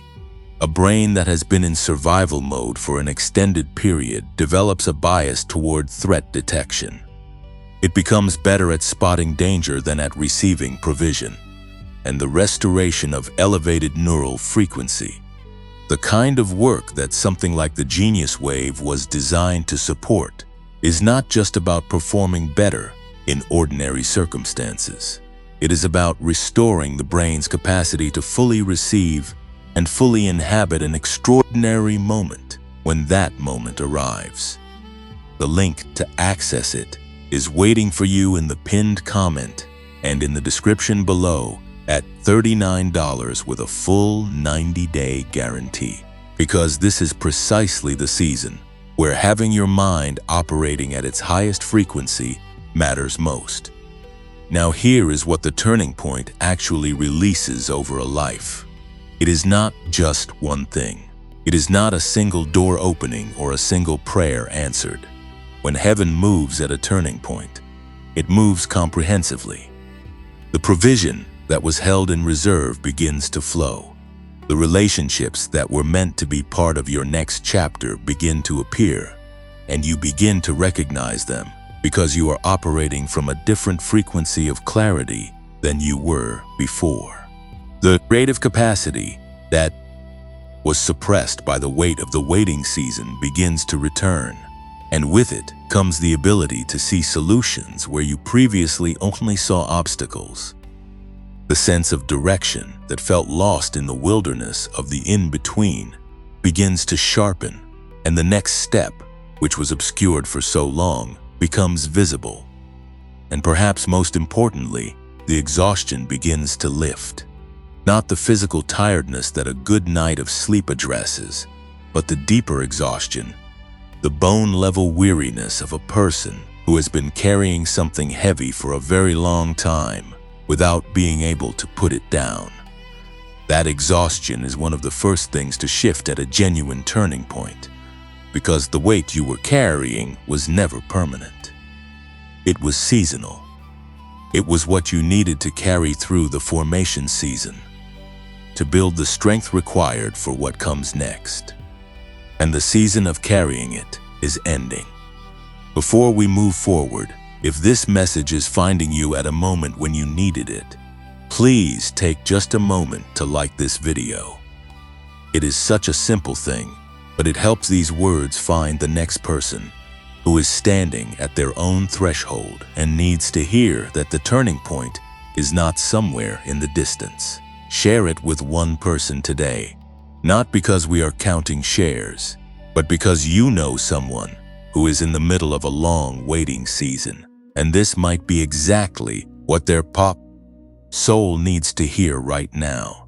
A brain that has been in survival mode for an extended period develops a bias toward threat detection. It becomes better at spotting danger than at receiving provision. And the restoration of elevated neural frequency, the kind of work that something like the Genius Wave was designed to support, is not just about performing better in ordinary circumstances. It is about restoring the brain's capacity to fully receive and fully inhabit an extraordinary moment when that moment arrives. The link to access it is waiting for you in the pinned comment and in the description below at $39 with a full 90-day guarantee. Because this is precisely the season where having your mind operating at its highest frequency matters most. Now here is what the turning point actually releases over a life. It is not just one thing. It is not a single door opening or a single prayer answered. When heaven moves at a turning point, it moves comprehensively. The provision that was held in reserve begins to flow. The relationships that were meant to be part of your next chapter begin to appear, and you begin to recognize them because you are operating from a different frequency of clarity than you were before. The creative capacity that was suppressed by the weight of the waiting season begins to return, and with it comes the ability to see solutions where you previously only saw obstacles. The sense of direction that felt lost in the wilderness of the in-between begins to sharpen, and the next step, which was obscured for so long, becomes visible. And perhaps most importantly, the exhaustion begins to lift. Not the physical tiredness that a good night of sleep addresses, but the deeper exhaustion, the bone-level weariness of a person who has been carrying something heavy for a very long time without being able to put it down. That exhaustion is one of the first things to shift at a genuine turning point, because the weight you were carrying was never permanent. It was seasonal. It was what you needed to carry through the formation season, to build the strength required for what comes next. And the season of carrying it is ending. Before we move forward, if this message is finding you at a moment when you needed it, please take just a moment to like this video. It is such a simple thing, but it helps these words find the next person who is standing at their own threshold and needs to hear that the turning point is not somewhere in the distance. Share it with one person today, not because we are counting shares, but because you know someone who is in the middle of a long waiting season, and this might be exactly what their soul needs to hear right now.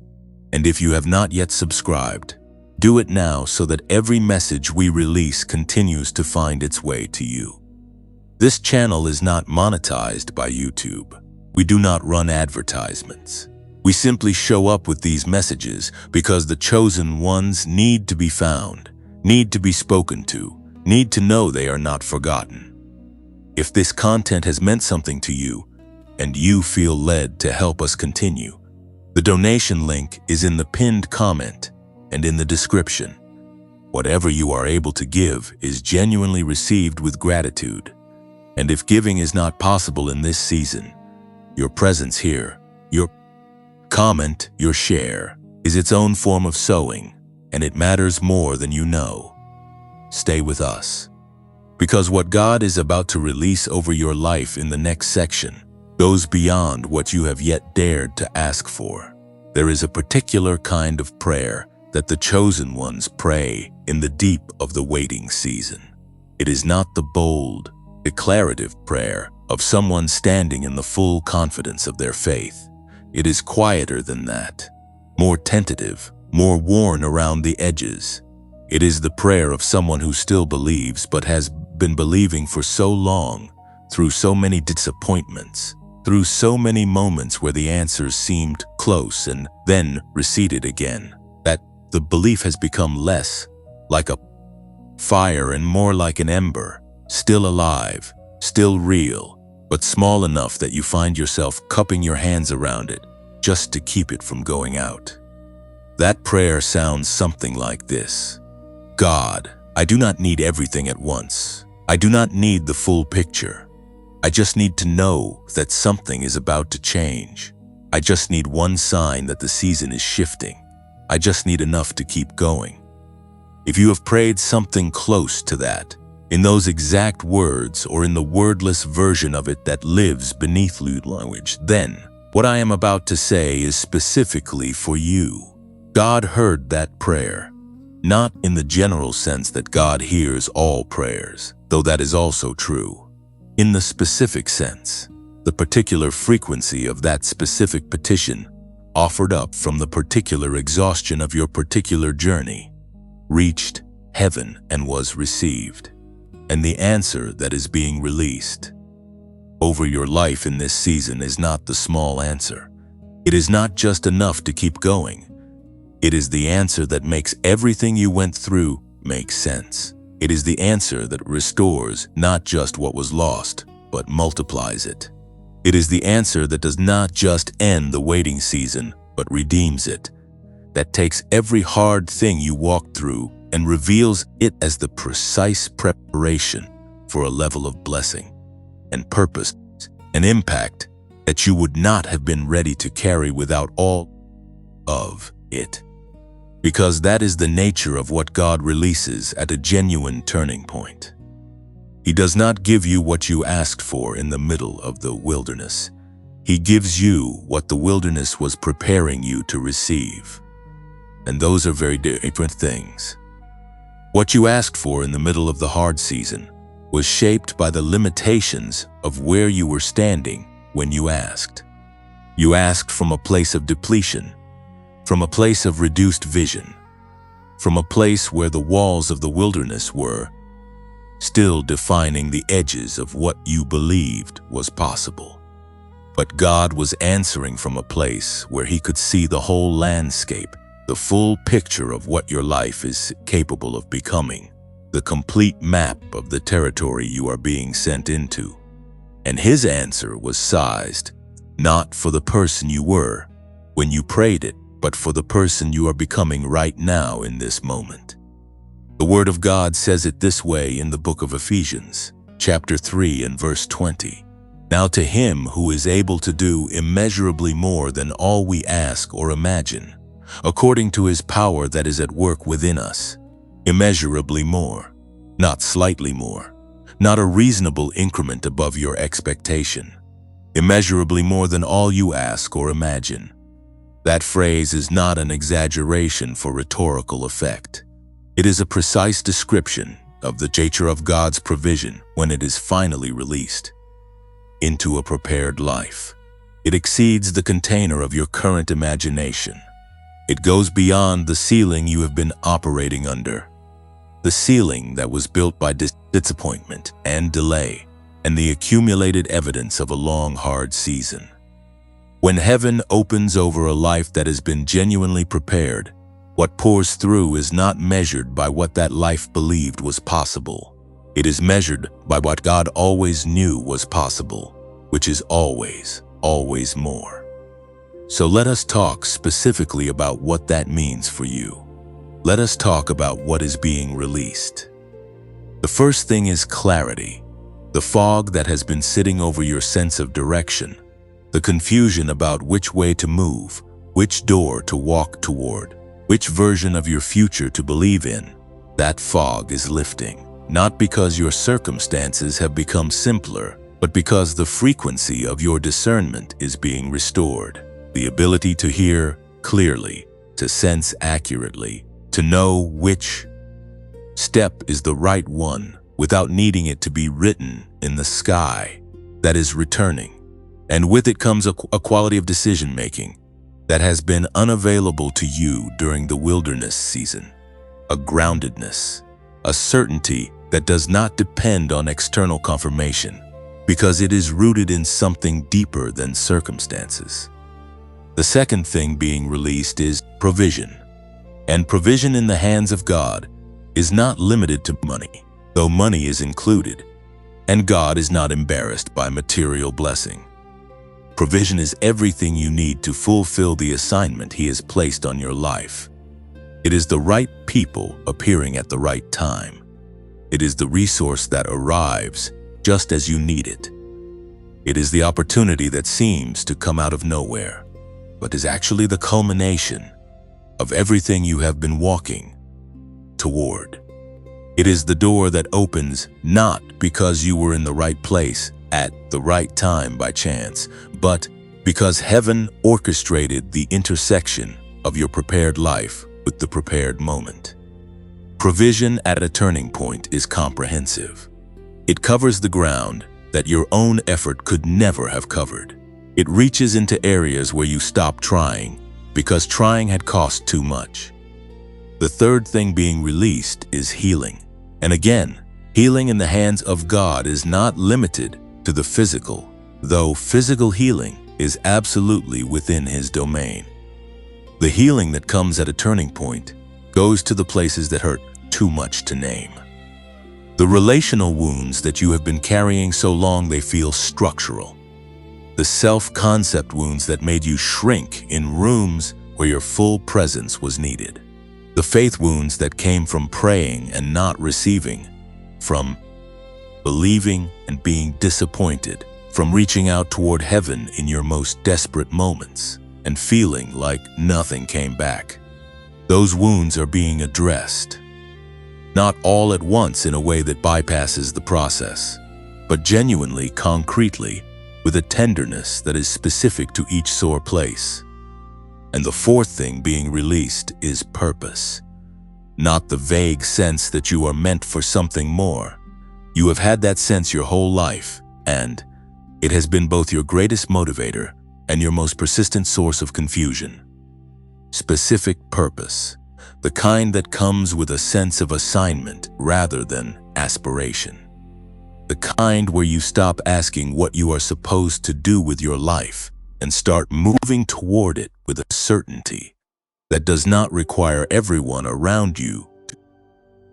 And if you have not yet subscribed, do it now so that every message we release continues to find its way to you. This channel is not monetized by YouTube. We do not run advertisements. We simply show up with these messages because the chosen ones need to be found, need to be spoken to, need to know they are not forgotten. If this content has meant something to you, and you feel led to help us continue, the donation link is in the pinned comment and in the description. Whatever you are able to give is genuinely received with gratitude. And if giving is not possible in this season, your presence here, your comment, your share, is its own form of sowing, and it matters more than you know. Stay with us, because what God is about to release over your life in the next section goes beyond what you have yet dared to ask for. There is a particular kind of prayer that the chosen ones pray in the deep of the waiting season. It is not the bold, declarative prayer of someone standing in the full confidence of their faith. It is quieter than that, more tentative, more worn around the edges. It is the prayer of someone who still believes but has been believing for so long, through so many disappointments, through so many moments where the answers seemed close and then receded again, that the belief has become less like a fire and more like an ember, still alive, still real, but small enough that you find yourself cupping your hands around it just to keep it from going out. That prayer sounds something like this. God, I do not need everything at once. I do not need the full picture. I just need to know that something is about to change. I just need one sign that the season is shifting. I just need enough to keep going. If you have prayed something close to that, in those exact words or in the wordless version of it that lives beneath language, then what I am about to say is specifically for you. God heard that prayer, not in the general sense that God hears all prayers, though that is also true. In the specific sense, the particular frequency of that specific petition offered up from the particular exhaustion of your particular journey reached heaven and was received. And the answer that is being released over your life in this season is not the small answer. It is not just enough to keep going. It is the answer that makes everything you went through make sense. It is the answer that restores not just what was lost, but multiplies it. It is the answer that does not just end the waiting season, but redeems it. That takes every hard thing you walked through and reveals it as the precise preparation for a level of blessing and purpose and impact that you would not have been ready to carry without all of it. Because that is the nature of what God releases at a genuine turning point. He does not give you what you asked for in the middle of the wilderness. He gives you what the wilderness was preparing you to receive. And those are very different things. What you asked for in the middle of the hard season was shaped by the limitations of where you were standing when you asked. You asked from a place of depletion, from a place of reduced vision, from a place where the walls of the wilderness were still defining the edges of what you believed was possible. But God was answering from a place where He could see the whole landscape, the full picture of what your life is capable of becoming, the complete map of the territory you are being sent into. And His answer was sized, not for the person you were when you prayed it, but for the person you are becoming right now in this moment. The Word of God says it this way in the book of Ephesians, chapter 3 and verse 20. Now to Him who is able to do immeasurably more than all we ask or imagine, according to His power that is at work within us, immeasurably more, not slightly more, not a reasonable increment above your expectation, immeasurably more than all you ask or imagine. That phrase is not an exaggeration for rhetorical effect. It is a precise description of the nature of God's provision when it is finally released into a prepared life. It exceeds the container of your current imagination. It goes beyond the ceiling you have been operating under, the ceiling that was built by disappointment and delay and the accumulated evidence of a long, hard season. When heaven opens over a life that has been genuinely prepared, what pours through is not measured by what that life believed was possible. It is measured by what God always knew was possible, which is always, always more. So let us talk specifically about what that means for you. Let us talk about what is being released. The first thing is clarity, the fog that has been sitting over your sense of direction, the confusion about which way to move, which door to walk toward, which version of your future to believe in. That fog is lifting, not because your circumstances have become simpler, but because the frequency of your discernment is being restored. The ability to hear clearly, to sense accurately, to know which step is the right one without needing it to be written in the sky, that is returning. And with it comes a quality of decision-making that has been unavailable to you during the wilderness season. A groundedness, a certainty that does not depend on external confirmation, because it is rooted in something deeper than circumstances. The second thing being released is provision. And provision in the hands of God is not limited to money, though money is included, and God is not embarrassed by material blessing. Provision is everything you need to fulfill the assignment He has placed on your life. It is the right people appearing at the right time. It is the resource that arrives just as you need it. It is the opportunity that seems to come out of nowhere, but is actually the culmination of everything you have been walking toward. It is the door that opens not because you were in the right place at the right time by chance, but because heaven orchestrated the intersection of your prepared life with the prepared moment. Provision at a turning point is comprehensive. It covers the ground that your own effort could never have covered. It reaches into areas where you stopped trying because trying had cost too much. The third thing being released is healing. And again, healing in the hands of God is not limited to the physical, though physical healing is absolutely within His domain. The healing that comes at a turning point goes to the places that hurt too much to name. The relational wounds that you have been carrying so long they feel structural. The self-concept wounds that made you shrink in rooms where your full presence was needed. The faith wounds that came from praying and not receiving, from believing and being disappointed, from reaching out toward heaven in your most desperate moments and feeling like nothing came back. Those wounds are being addressed. Not all at once in a way that bypasses the process, but genuinely, concretely, with a tenderness that is specific to each sore place. And the fourth thing being released is purpose. Not the vague sense that you are meant for something more. You have had that sense your whole life, and it has been both your greatest motivator and your most persistent source of confusion. Specific purpose. The kind that comes with a sense of assignment rather than aspiration. The kind where you stop asking what you are supposed to do with your life and start moving toward it with a certainty that does not require everyone around you to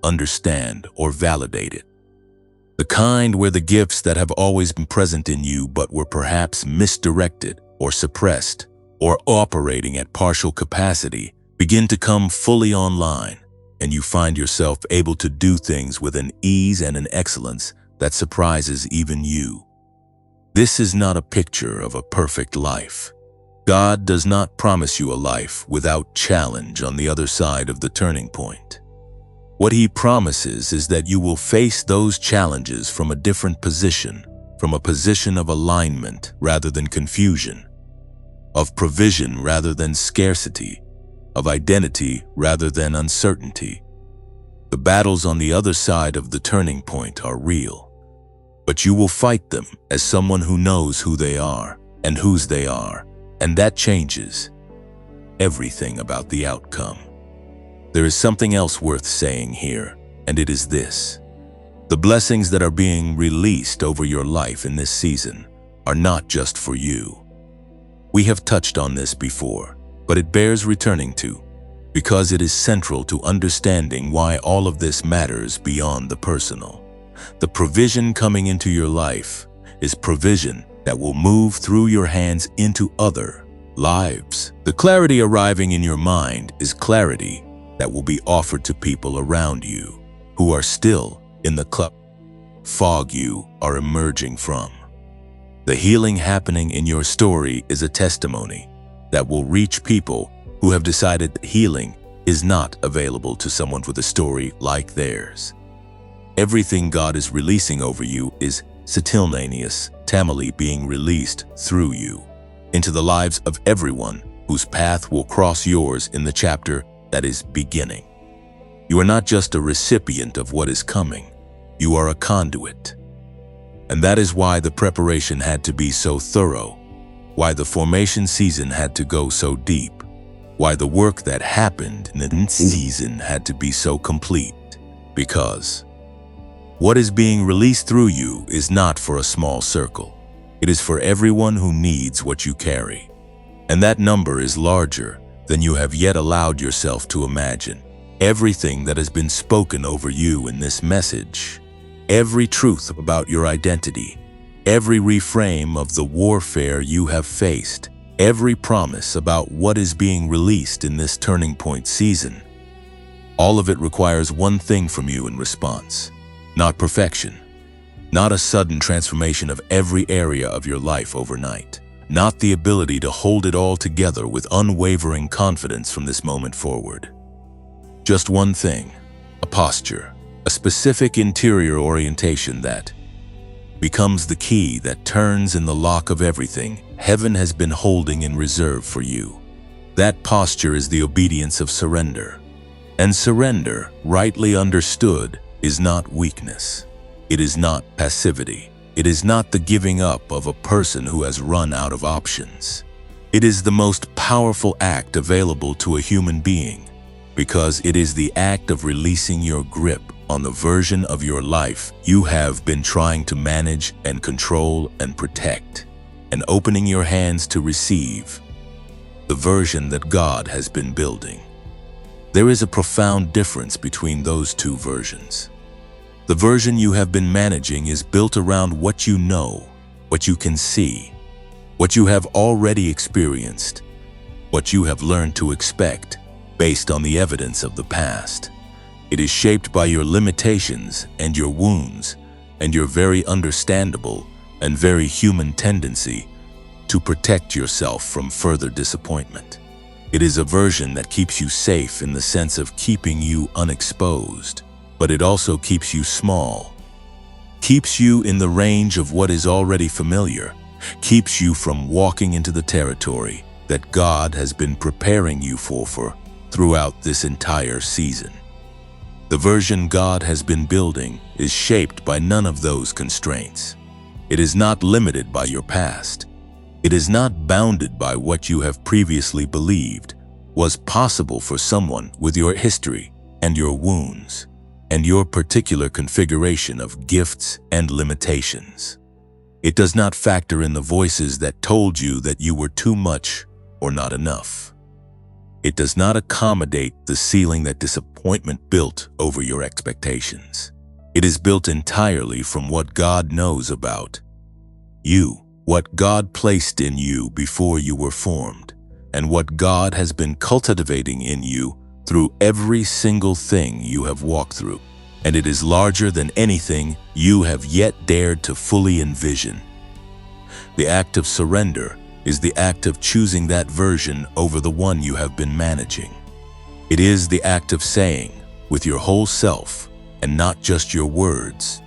understand or validate it. The kind where the gifts that have always been present in you but were perhaps misdirected or suppressed or operating at partial capacity begin to come fully online, and you find yourself able to do things with an ease and an excellence that surprises even you. This is not a picture of a perfect life. God does not promise you a life without challenge on the other side of the turning point. What He promises is that you will face those challenges from a different position, from a position of alignment rather than confusion, of provision rather than scarcity, of identity rather than uncertainty. The battles on the other side of the turning point are real, but you will fight them as someone who knows who they are and whose they are, and that changes everything about the outcome. There is something else worth saying here, and it is this. The blessings that are being released over your life in this season are not just for you. We have touched on this before, but it bears returning to, because it is central to understanding why all of this matters beyond the personal. The provision coming into your life is provision that will move through your hands into other lives. The clarity arriving in your mind is clarity that will be offered to people around you who are still in the fog you are emerging from. The healing happening in your story is a testimony that will reach people who have decided that healing is not available to someone with a story like theirs. Everything God is releasing over you is simultaneous tamely being released through you into the lives of everyone whose path will cross yours in the chapter that is beginning. You are not just a recipient of what is coming, you are a conduit. And that is why the preparation had to be so thorough, why the formation season had to go so deep, why the work that happened in the season had to be so complete. Because what is being released through you is not for a small circle. It is for everyone who needs what you carry. And that number is larger than you have yet allowed yourself to imagine. Everything that has been spoken over you in this message, every truth about your identity, every reframe of the warfare you have faced, every promise about what is being released in this turning point season, all of it requires one thing from you in response. Not perfection, not a sudden transformation of every area of your life overnight, not the ability to hold it all together with unwavering confidence from this moment forward. Just one thing, a posture, a specific interior orientation that becomes the key that turns in the lock of everything heaven has been holding in reserve for you. That posture is the obedience of surrender. And surrender, rightly understood, is not weakness. It is not passivity. It is not the giving up of a person who has run out of options. It is the most powerful act available to a human being, because it is the act of releasing your grip on the version of your life you have been trying to manage and control and protect, and opening your hands to receive the version that God has been building. There is a profound difference between those two versions. The version you have been managing is built around what you know, what you can see, what you have already experienced, what you have learned to expect based on the evidence of the past. It is shaped by your limitations and your wounds and your very understandable and very human tendency to protect yourself from further disappointment. It is a version that keeps you safe in the sense of keeping you unexposed, but it also keeps you small, keeps you in the range of what is already familiar, keeps you from walking into the territory that God has been preparing you for throughout this entire season. The version God has been building is shaped by none of those constraints. It is not limited by your past. It is not bounded by what you have previously believed was possible for someone with your history and your wounds and your particular configuration of gifts and limitations. It does not factor in the voices that told you that you were too much or not enough. It does not accommodate the ceiling that disappointment built over your expectations. It is built entirely from what God knows about you, what God placed in you before you were formed, and what God has been cultivating in you through every single thing you have walked through. And it is larger than anything you have yet dared to fully envision. The act of surrender is the act of choosing that version over the one you have been managing. It is the act of saying, with your whole self, and not just your words,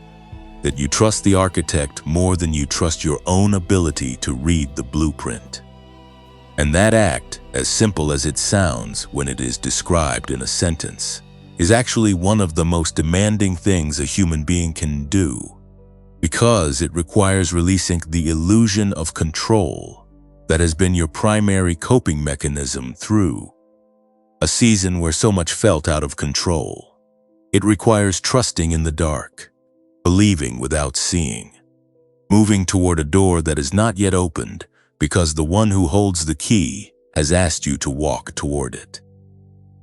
that you trust the architect more than you trust your own ability to read the blueprint. And that act, as simple as it sounds when it is described in a sentence, is actually one of the most demanding things a human being can do, because it requires releasing the illusion of control that has been your primary coping mechanism through a season where so much felt out of control. It requires trusting in the dark, believing without seeing, moving toward a door that is not yet opened because the one who holds the key has asked you to walk toward it.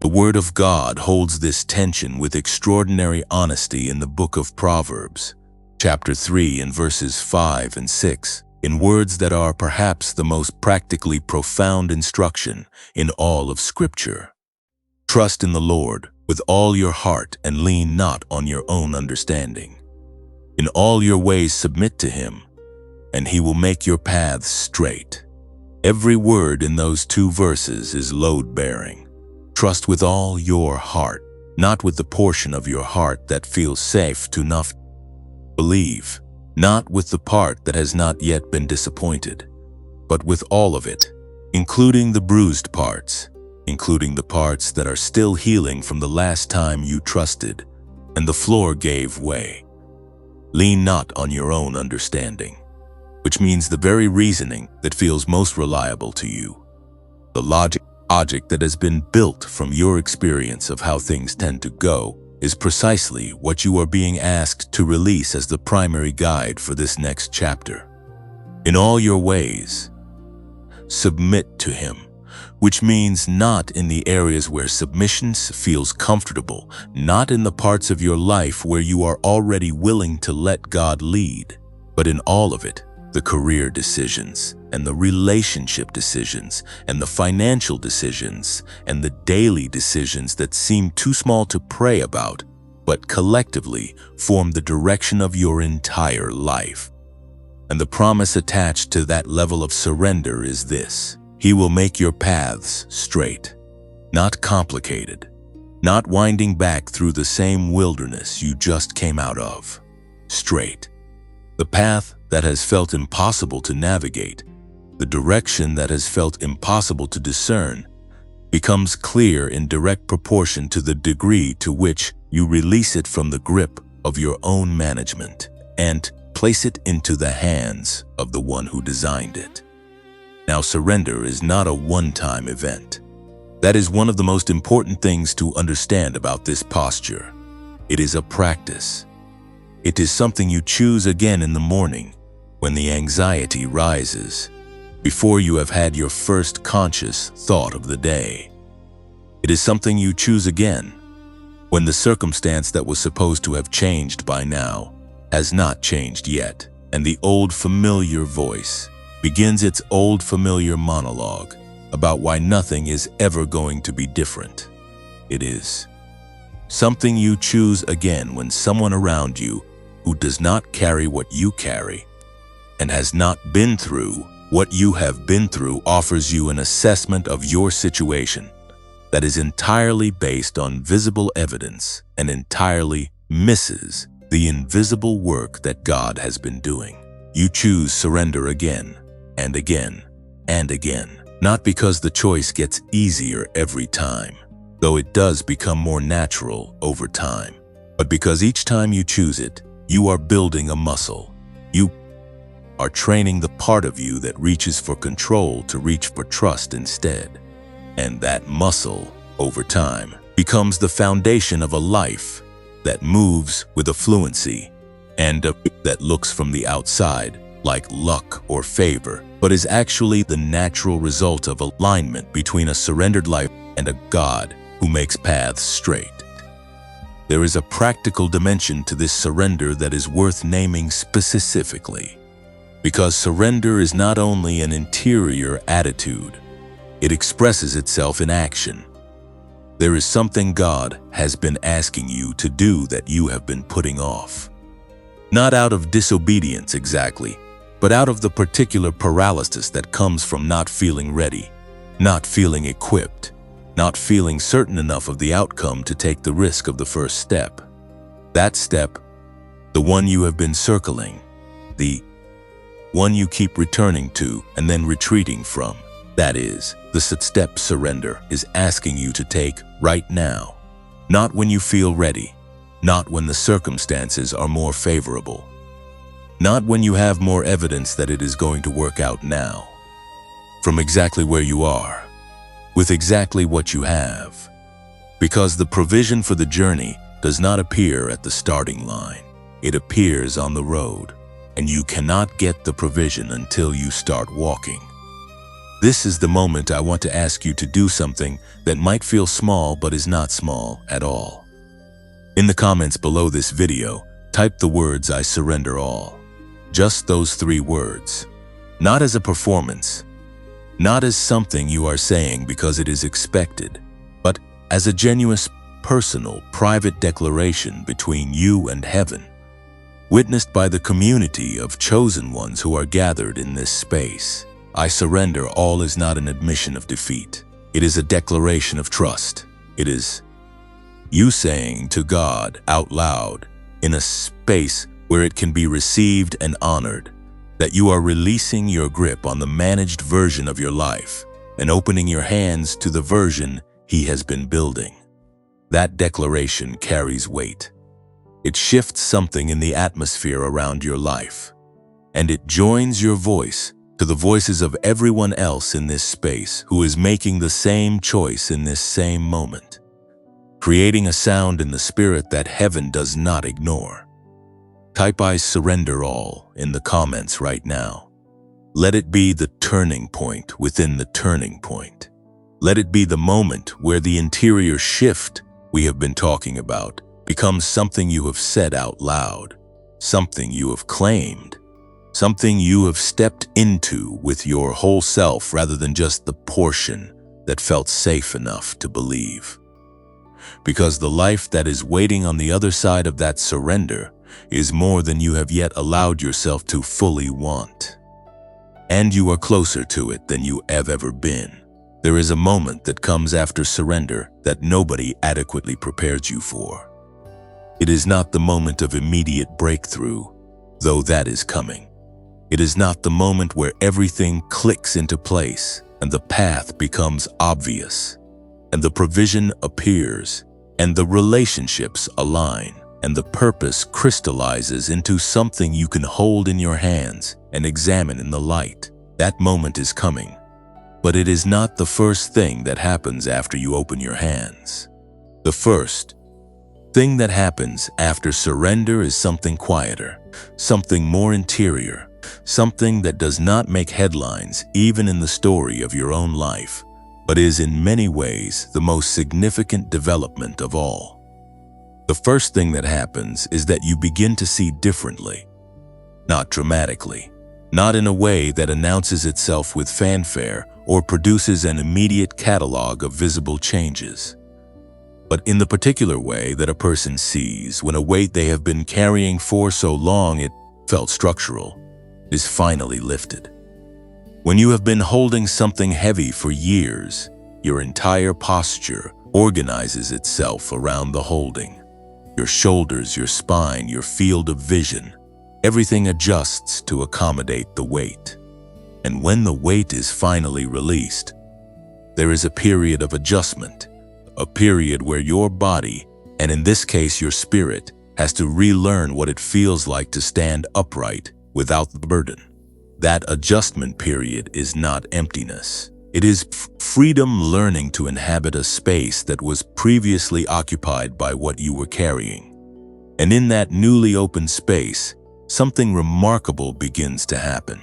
The Word of God holds this tension with extraordinary honesty in the book of Proverbs, chapter 3 and verses 5 and 6, in words that are perhaps the most practically profound instruction in all of Scripture. Trust in the Lord with all your heart and lean not on your own understanding. In all your ways submit to Him, and He will make your paths straight. Every word in those two verses is load-bearing. Trust with all your heart, not with the portion of your heart that feels safe enough. Believe, not with the part that has not yet been disappointed, but with all of it, including the bruised parts, including the parts that are still healing from the last time you trusted and the floor gave way. Lean not on your own understanding, which means the very reasoning that feels most reliable to you. The logic that has been built from your experience of how things tend to go is precisely what you are being asked to release as the primary guide for this next chapter. In all your ways, submit to Him, which means not in the areas where submission feels comfortable, not in the parts of your life where you are already willing to let God lead, but in all of it, the career decisions and the relationship decisions and the financial decisions and the daily decisions that seem too small to pray about, but collectively form the direction of your entire life. And the promise attached to that level of surrender is this: He will make your paths straight, not complicated, not winding back through the same wilderness you just came out of. Straight. The path that has felt impossible to navigate, the direction that has felt impossible to discern, becomes clear in direct proportion to the degree to which you release it from the grip of your own management and place it into the hands of the one who designed it. Now, surrender is not a one-time event. That is one of the most important things to understand about this posture. It is a practice. It is something you choose again in the morning when the anxiety rises, before you have had your first conscious thought of the day. It is something you choose again when the circumstance that was supposed to have changed by now has not changed yet, and the old familiar voice begins its old familiar monologue about why nothing is ever going to be different. It is something you choose again when someone around you who does not carry what you carry and has not been through what you have been through offers you an assessment of your situation that is entirely based on visible evidence and entirely misses the invisible work that God has been doing. You choose surrender again and again and again, not because the choice gets easier every time, though it does become more natural over time, but because each time you choose it, you are building a muscle. You are training the part of you that reaches for control to reach for trust instead. And that muscle, over time, becomes the foundation of a life that moves with a fluency and that looks from the outside like luck or favor, but is actually the natural result of alignment between a surrendered life and a God who makes paths straight. There is a practical dimension to this surrender that is worth naming specifically, because surrender is not only an interior attitude, it expresses itself in action. There is something God has been asking you to do that you have been putting off. Not out of disobedience exactly, but out of the particular paralysis that comes from not feeling ready, not feeling equipped, not feeling certain enough of the outcome to take the risk of the first step. That step, the one you have been circling, the one you keep returning to and then retreating from, that is, the step surrender is asking you to take right now, not when you feel ready, not when the circumstances are more favorable, not when you have more evidence that it is going to work out now, from exactly where you are, with exactly what you have, because the provision for the journey does not appear at the starting line. It appears on the road, and you cannot get the provision until you start walking. This is the moment I want to ask you to do something that might feel small but is not small at all. In the comments below this video, type the words "I surrender all." Just those 3 words. Not as a performance, not as something you are saying because it is expected, but as a genuine, personal, private declaration between you and heaven, witnessed by the community of chosen ones who are gathered in this space. I surrender all is not an admission of defeat. It is a declaration of trust. It is you saying to God out loud in a space where it can be received and honored, that you are releasing your grip on the managed version of your life and opening your hands to the version He has been building. That declaration carries weight. It shifts something in the atmosphere around your life, and it joins your voice to the voices of everyone else in this space who is making the same choice in this same moment, creating a sound in the spirit that heaven does not ignore. Type "I surrender all" in the comments right now. Let it be the turning point within the turning point. Let it be the moment where the interior shift we have been talking about becomes something you have said out loud, something you have claimed, something you have stepped into with your whole self rather than just the portion that felt safe enough to believe. Because the life that is waiting on the other side of that surrender is more than you have yet allowed yourself to fully want. And you are closer to it than you have ever been. There is a moment that comes after surrender that nobody adequately prepares you for. It is not the moment of immediate breakthrough, though that is coming. It is not the moment where everything clicks into place and the path becomes obvious, and the provision appears, and the relationships align, and the purpose crystallizes into something you can hold in your hands and examine in the light. That moment is coming, but it is not the first thing that happens after you open your hands. The first thing that happens after surrender is something quieter, something more interior, something that does not make headlines even in the story of your own life, but is in many ways the most significant development of all. The first thing that happens is that you begin to see differently, not dramatically, not in a way that announces itself with fanfare or produces an immediate catalog of visible changes, but in the particular way that a person sees when a weight they have been carrying for so long it felt structural is finally lifted. When you have been holding something heavy for years, your entire posture organizes itself around the holding. Your shoulders, your spine, your field of vision, everything adjusts to accommodate the weight. And when the weight is finally released, there is a period of adjustment, a period where your body, and in this case your spirit, has to relearn what it feels like to stand upright without the burden. That adjustment period is not emptiness. It is freedom learning to inhabit a space that was previously occupied by what you were carrying. And in that newly opened space, something remarkable begins to happen.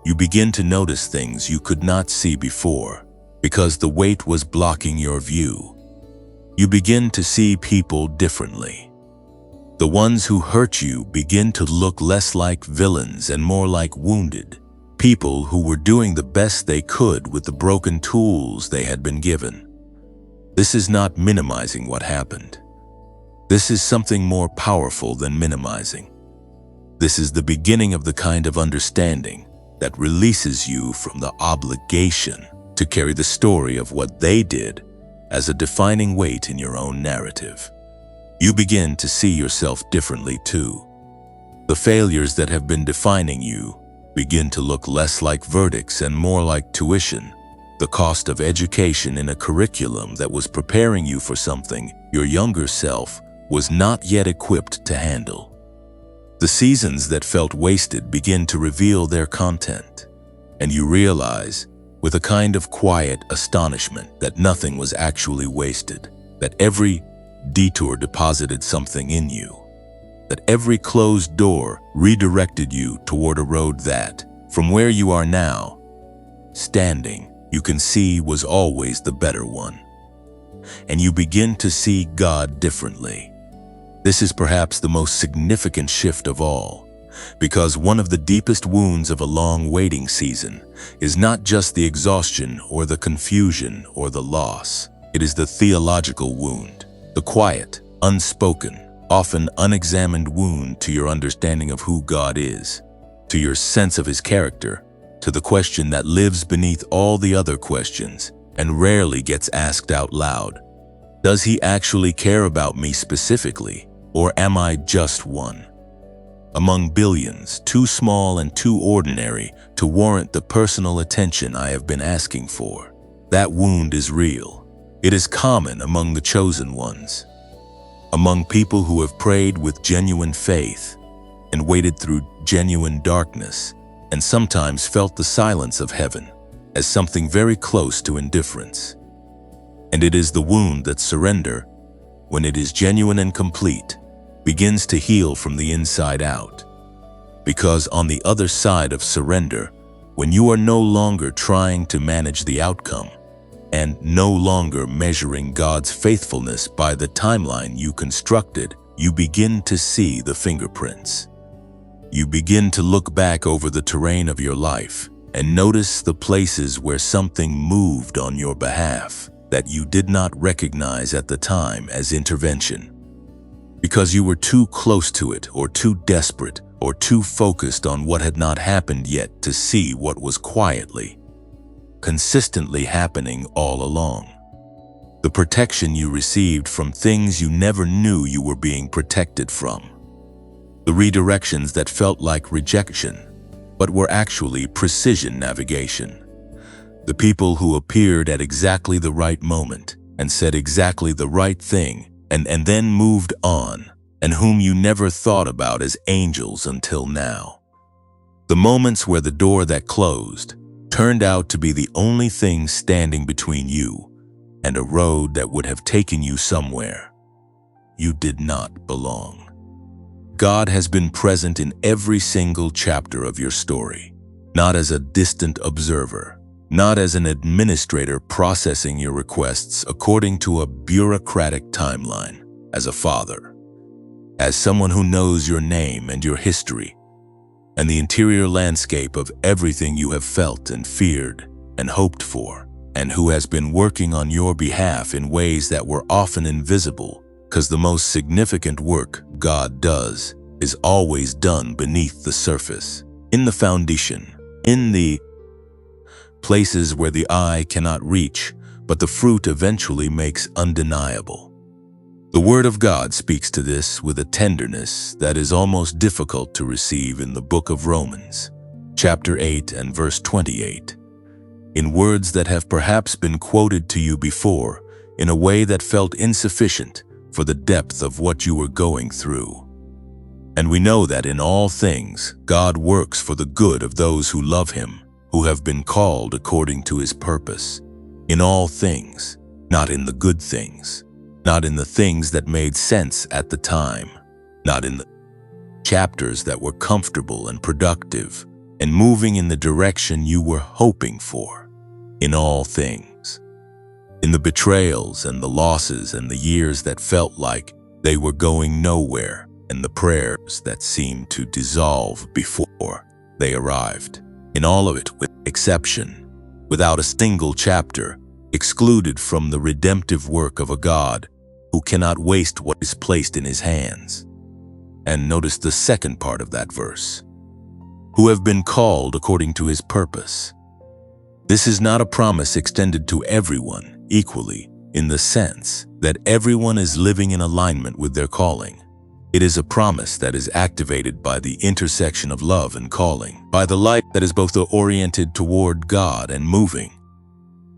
You begin to notice things you could not see before because the weight was blocking your view. You begin to see people differently. The ones who hurt you begin to look less like villains and more like wounded people who were doing the best they could with the broken tools they had been given. This is not minimizing what happened. This is something more powerful than minimizing. This is the beginning of the kind of understanding that releases you from the obligation to carry the story of what they did as a defining weight in your own narrative. You begin to see yourself differently too. The failures that have been defining you begin to look less like verdicts and more like tuition, the cost of education in a curriculum that was preparing you for something your younger self was not yet equipped to handle. The seasons that felt wasted begin to reveal their content, and you realize, with a kind of quiet astonishment, that nothing was actually wasted, that every detour deposited something in you, that every closed door redirected you toward a road that, from where you are now, standing, you can see was always the better one. And you begin to see God differently. This is perhaps the most significant shift of all, because one of the deepest wounds of a long waiting season is not just the exhaustion or the confusion or the loss. It is the theological wound. The quiet, unspoken, often unexamined wound to your understanding of who God is, to your sense of His character, to the question that lives beneath all the other questions and rarely gets asked out loud. Does He actually care about me specifically, or am I just one? Among billions, too small and too ordinary to warrant the personal attention I have been asking for. That wound is real. It is common among the chosen ones, among people who have prayed with genuine faith and waited through genuine darkness and sometimes felt the silence of heaven as something very close to indifference. And it is the wound that surrender, when it is genuine and complete, begins to heal from the inside out. Because on the other side of surrender, when you are no longer trying to manage the outcome and no longer measuring God's faithfulness by the timeline you constructed, you begin to see the fingerprints. You begin to look back over the terrain of your life and notice the places where something moved on your behalf that you did not recognize at the time as intervention, because you were too close to it or too desperate or too focused on what had not happened yet to see what was quietly, consistently happening all along. The protection you received from things you never knew you were being protected from. The redirections that felt like rejection, but were actually precision navigation. The people who appeared at exactly the right moment and said exactly the right thing and then moved on, and whom you never thought about as angels until now. The moments where the door that closed turned out to be the only thing standing between you and a road that would have taken you somewhere you did not belong. God has been present in every single chapter of your story, not as a distant observer, not as an administrator processing your requests according to a bureaucratic timeline, as a father, as someone who knows your name and your history and the interior landscape of everything you have felt and feared and hoped for, and who has been working on your behalf in ways that were often invisible, because the most significant work God does is always done beneath the surface, in the foundation, in the places where the eye cannot reach, but the fruit eventually makes undeniable. The Word of God speaks to this with a tenderness that is almost difficult to receive in the book of Romans, chapter 8 and verse 28, in words that have perhaps been quoted to you before in a way that felt insufficient for the depth of what you were going through. And we know that in all things, God works for the good of those who love Him, who have been called according to His purpose. In all things, not in the good things, not in the things that made sense at the time, not in the chapters that were comfortable and productive and moving in the direction you were hoping for. In all things, in the betrayals and the losses and the years that felt like they were going nowhere, and the prayers that seemed to dissolve before they arrived. In all of it, with exception, without a single chapter, excluded from the redemptive work of a God who cannot waste what is placed in His hands. And notice the second part of that verse, who have been called according to His purpose. This is not a promise extended to everyone equally, in the sense that everyone is living in alignment with their calling. It is a promise that is activated by the intersection of love and calling, by the light that is both oriented toward God and moving,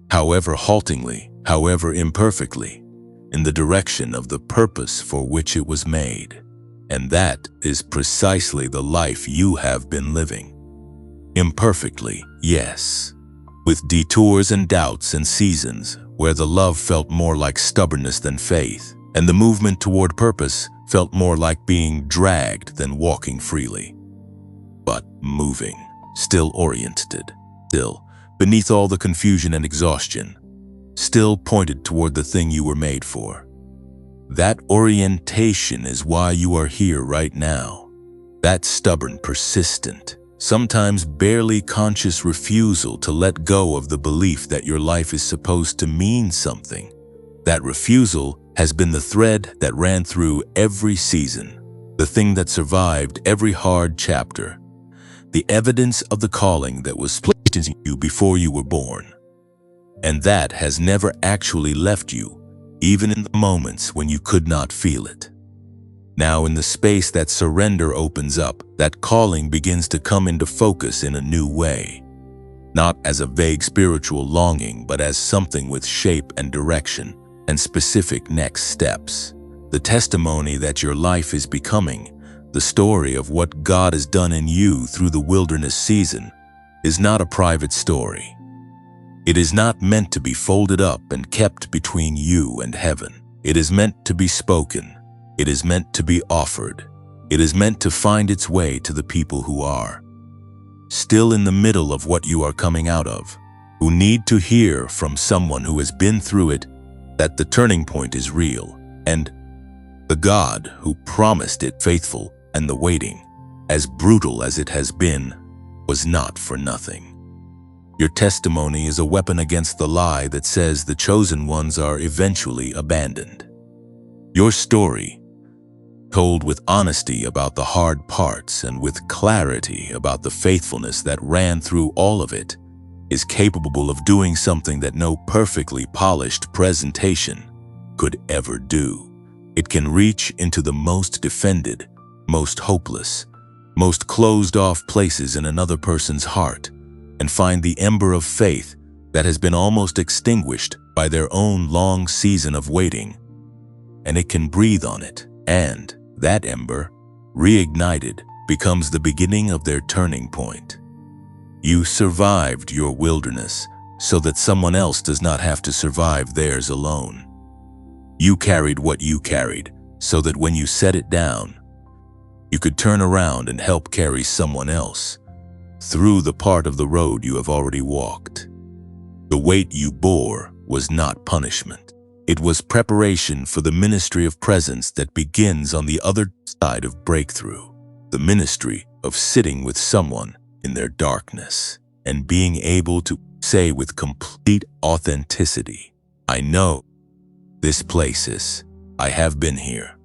however haltingly, however imperfectly, in the direction of the purpose for which it was made. And that is precisely the life you have been living. Imperfectly, yes, with detours and doubts and seasons where the love felt more like stubbornness than faith, and the movement toward purpose felt more like being dragged than walking freely. But moving, still oriented, still, beneath all the confusion and exhaustion, still pointed toward the thing you were made for. That orientation is why you are here right now. That stubborn, persistent, sometimes barely conscious refusal to let go of the belief that your life is supposed to mean something. That refusal has been the thread that ran through every season, the thing that survived every hard chapter, the evidence of the calling that was placed in you before you were born. And that has never actually left you, even in the moments when you could not feel it. Now, in the space that surrender opens up, that calling begins to come into focus in a new way. Not as a vague spiritual longing, but as something with shape and direction and specific next steps. The testimony that your life is becoming, the story of what God has done in you through the wilderness season, is not a private story. It is not meant to be folded up and kept between you and heaven. It is meant to be spoken. It is meant to be offered. It is meant to find its way to the people who are still in the middle of what you are coming out of, who need to hear from someone who has been through it that the turning point is real, and the God who promised it faithful, and the waiting, as brutal as it has been, was not for nothing. Your testimony is a weapon against the lie that says the chosen ones are eventually abandoned. Your story, told with honesty about the hard parts and with clarity about the faithfulness that ran through all of it, is capable of doing something that no perfectly polished presentation could ever do. It can reach into the most defended, most hopeless, most closed-off places in another person's heart and find the ember of faith that has been almost extinguished by their own long season of waiting. And it can breathe on it, and that ember, reignited, becomes the beginning of their turning point. You survived your wilderness so that someone else does not have to survive theirs alone. You carried what you carried so that when you set it down, you could turn around and help carry someone else through the part of the road you have already walked. The weight you bore was not punishment. It was preparation for the ministry of presence that begins on the other side of breakthrough, the ministry of sitting with someone in their darkness and being able to say with complete authenticity, I know this place is, I have been here,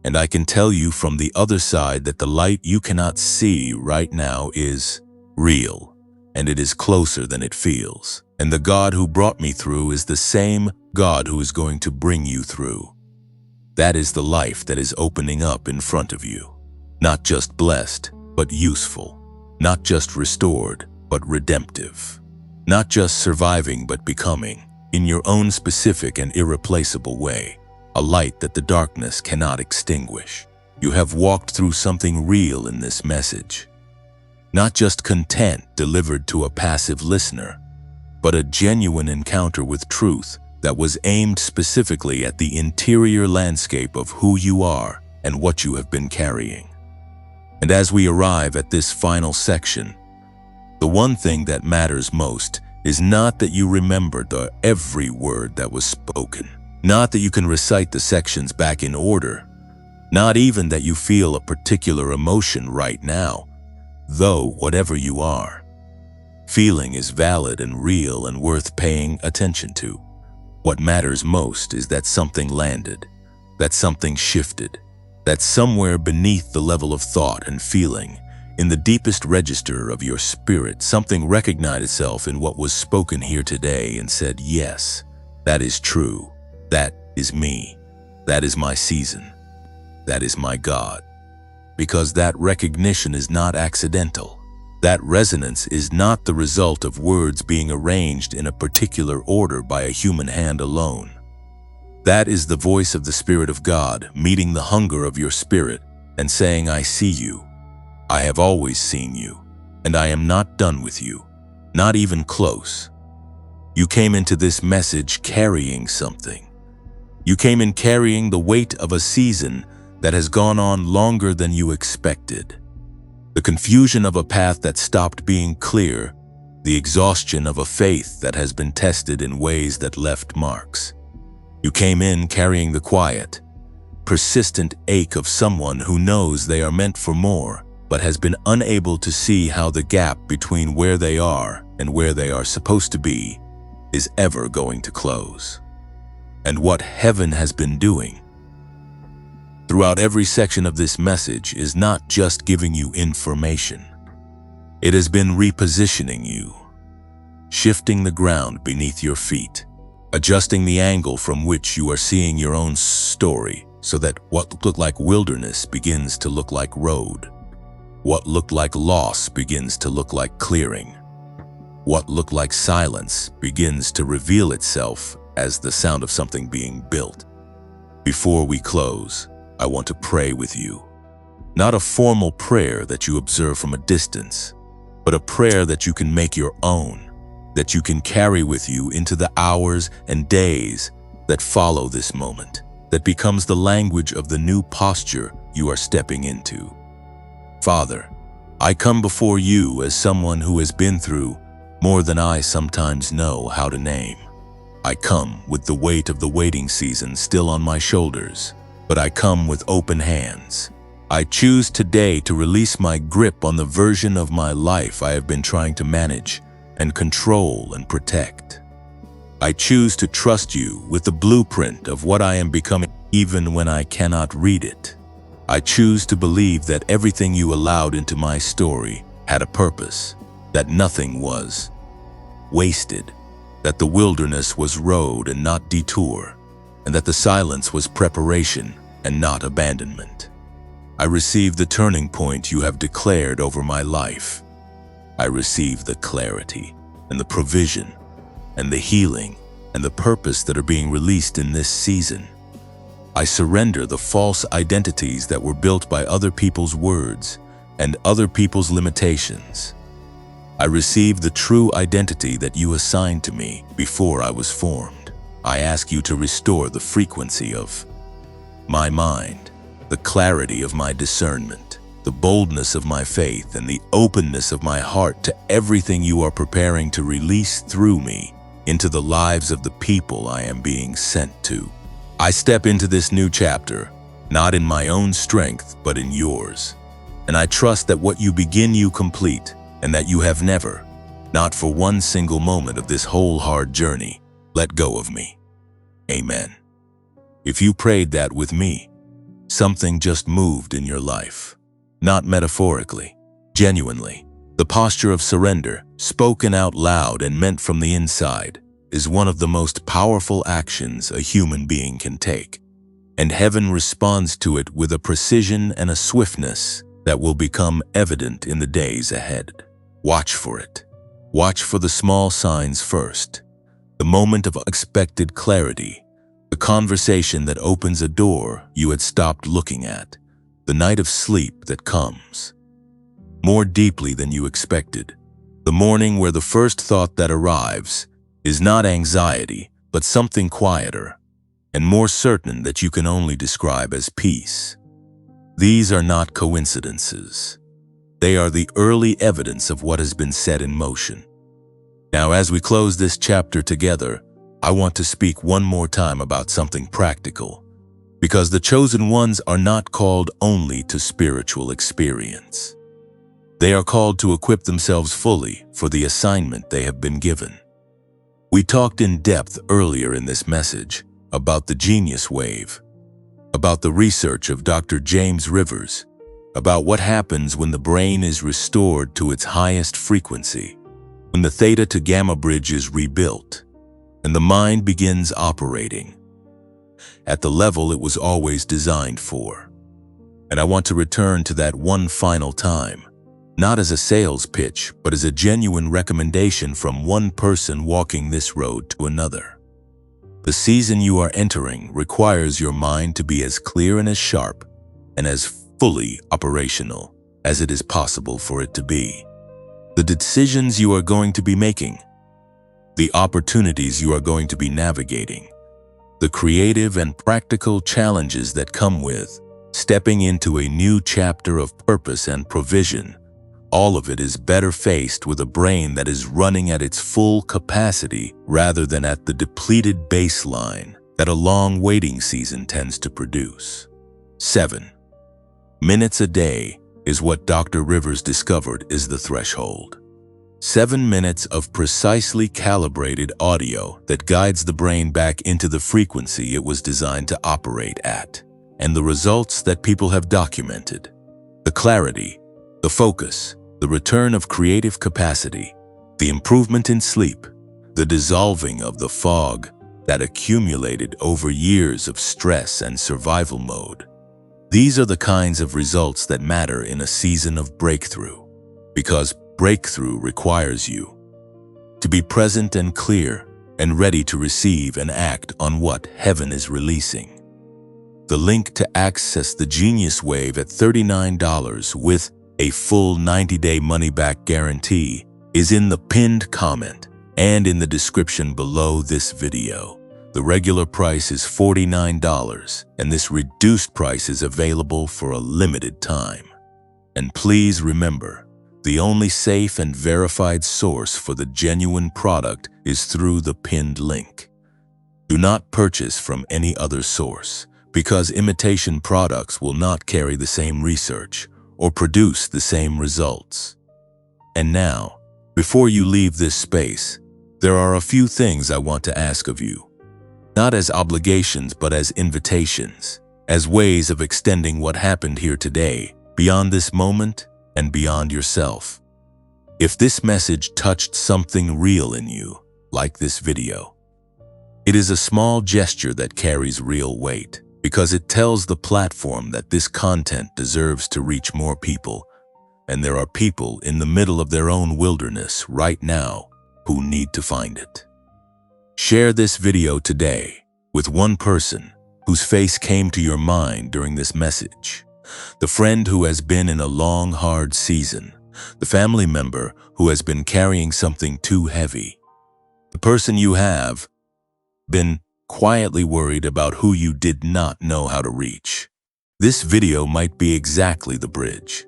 and I can tell you from the other side that the light you cannot see right now is real, and it is closer than it feels. And the God who brought me through is the same God who is going to bring you through. That is the life that is opening up in front of you. Not just blessed, but useful. Not just restored, but redemptive. Not just surviving, but becoming, in your own specific and irreplaceable way, a light that the darkness cannot extinguish. You have walked through something real in this message. Not just content delivered to a passive listener, but a genuine encounter with truth that was aimed specifically at the interior landscape of who you are and what you have been carrying. And as we arrive at this final section, the one thing that matters most is not that you remember every word that was spoken, not that you can recite the sections back in order, not even that you feel a particular emotion right now, though whatever you are, feeling is valid and real and worth paying attention to. What matters most is that something landed, that something shifted, that somewhere beneath the level of thought and feeling, in the deepest register of your spirit, something recognized itself in what was spoken here today and said, yes, that is true. That is me. That is my season. That is my God. Because that recognition is not accidental. That resonance is not the result of words being arranged in a particular order by a human hand alone. That is the voice of the Spirit of God meeting the hunger of your spirit and saying, I see you. I have always seen you, and I am not done with you, not even close. You came into this message carrying something. You came in carrying the weight of a season that has gone on longer than you expected. The confusion of a path that stopped being clear, the exhaustion of a faith that has been tested in ways that left marks. You came in carrying the quiet, persistent ache of someone who knows they are meant for more, but has been unable to see how the gap between where they are and where they are supposed to be is ever going to close. And what heaven has been doing throughout every section of this message is not just giving you information. It has been repositioning you, shifting the ground beneath your feet, adjusting the angle from which you are seeing your own story, so that what looked like wilderness begins to look like road. What looked like loss begins to look like clearing. What looked like silence begins to reveal itself as the sound of something being built. Before we close, I want to pray with you. Not a formal prayer that you observe from a distance, but a prayer that you can make your own, that you can carry with you into the hours and days that follow this moment, that becomes the language of the new posture you are stepping into. Father, I come before you as someone who has been through more than I sometimes know how to name. I come with the weight of the waiting season still on my shoulders, but I come with open hands. I choose today to release my grip on the version of my life I have been trying to manage and control and protect. I choose to trust you with the blueprint of what I am becoming even when I cannot read it. I choose to believe that everything you allowed into my story had a purpose, that nothing was wasted, that the wilderness was road and not detour, and that the silence was preparation and not abandonment. I receive the turning point you have declared over my life. I receive the clarity and the provision and the healing and the purpose that are being released in this season. I surrender the false identities that were built by other people's words and other people's limitations. I receive the true identity that you assigned to me before I was formed. I ask you to restore the frequency of my mind, the clarity of my discernment, the boldness of my faith, and the openness of my heart to everything you are preparing to release through me into the lives of the people I am being sent to. I step into this new chapter, not in my own strength, but in yours. And I trust that what you begin, you complete, and that you have never, not for one single moment of this whole hard journey, let go of me. Amen. If you prayed that with me, something just moved in your life. Not metaphorically, genuinely. The posture of surrender, spoken out loud and meant from the inside, is one of the most powerful actions a human being can take. And heaven responds to it with a precision and a swiftness that will become evident in the days ahead. Watch for it. Watch for the small signs first. The moment of unexpected clarity, the conversation that opens a door you had stopped looking at, the night of sleep that comes more deeply than you expected, the morning where the first thought that arrives is not anxiety, but something quieter and more certain that you can only describe as peace. These are not coincidences. They are the early evidence of what has been set in motion. Now, as we close this chapter together, I want to speak one more time about something practical, because the chosen ones are not called only to spiritual experience. They are called to equip themselves fully for the assignment they have been given. We talked in depth earlier in this message about the genius wave, about the research of Dr. James Rivers, about what happens when the brain is restored to its highest frequency, when the theta to gamma bridge is rebuilt, and the mind begins operating at the level it was always designed for. And I want to return to that one final time, not as a sales pitch, but as a genuine recommendation from one person walking this road to another. The season you are entering requires your mind to be as clear and as sharp and as fully operational as it is possible for it to be. The decisions you are going to be making, the opportunities you are going to be navigating, the creative and practical challenges that come with stepping into a new chapter of purpose and provision, all of it is better faced with a brain that is running at its full capacity rather than at the depleted baseline that a long waiting season tends to produce. 7 minutes a day is what Dr. Rivers discovered is the threshold. 7 minutes of precisely calibrated audio that guides the brain back into the frequency it was designed to operate at, and the results that people have documented. The clarity, the focus, the return of creative capacity, the improvement in sleep, the dissolving of the fog, that accumulated over years of stress and survival mode. These are the kinds of results that matter in a season of breakthrough, because breakthrough requires you to be present and clear and ready to receive and act on what heaven is releasing. The link to access the Genius Wave at $39 with a full 90-day money-back guarantee is in the pinned comment and in the description below this video. The regular price is $49, and this reduced price is available for a limited time. And please remember, the only safe and verified source for the genuine product is through the pinned link. Do not purchase from any other source, because imitation products will not carry the same research or produce the same results. And now, before you leave this space, there are a few things I want to ask of you. Not as obligations, but as invitations, as ways of extending what happened here today, beyond this moment and beyond yourself. If this message touched something real in you, like this video, it is a small gesture that carries real weight, because it tells the platform that this content deserves to reach more people, and there are people in the middle of their own wilderness right now who need to find it. Share this video today with one person whose face came to your mind during this message. The friend who has been in a long, hard season. The family member who has been carrying something too heavy. The person you have been quietly worried about who you did not know how to reach. This video might be exactly the bridge.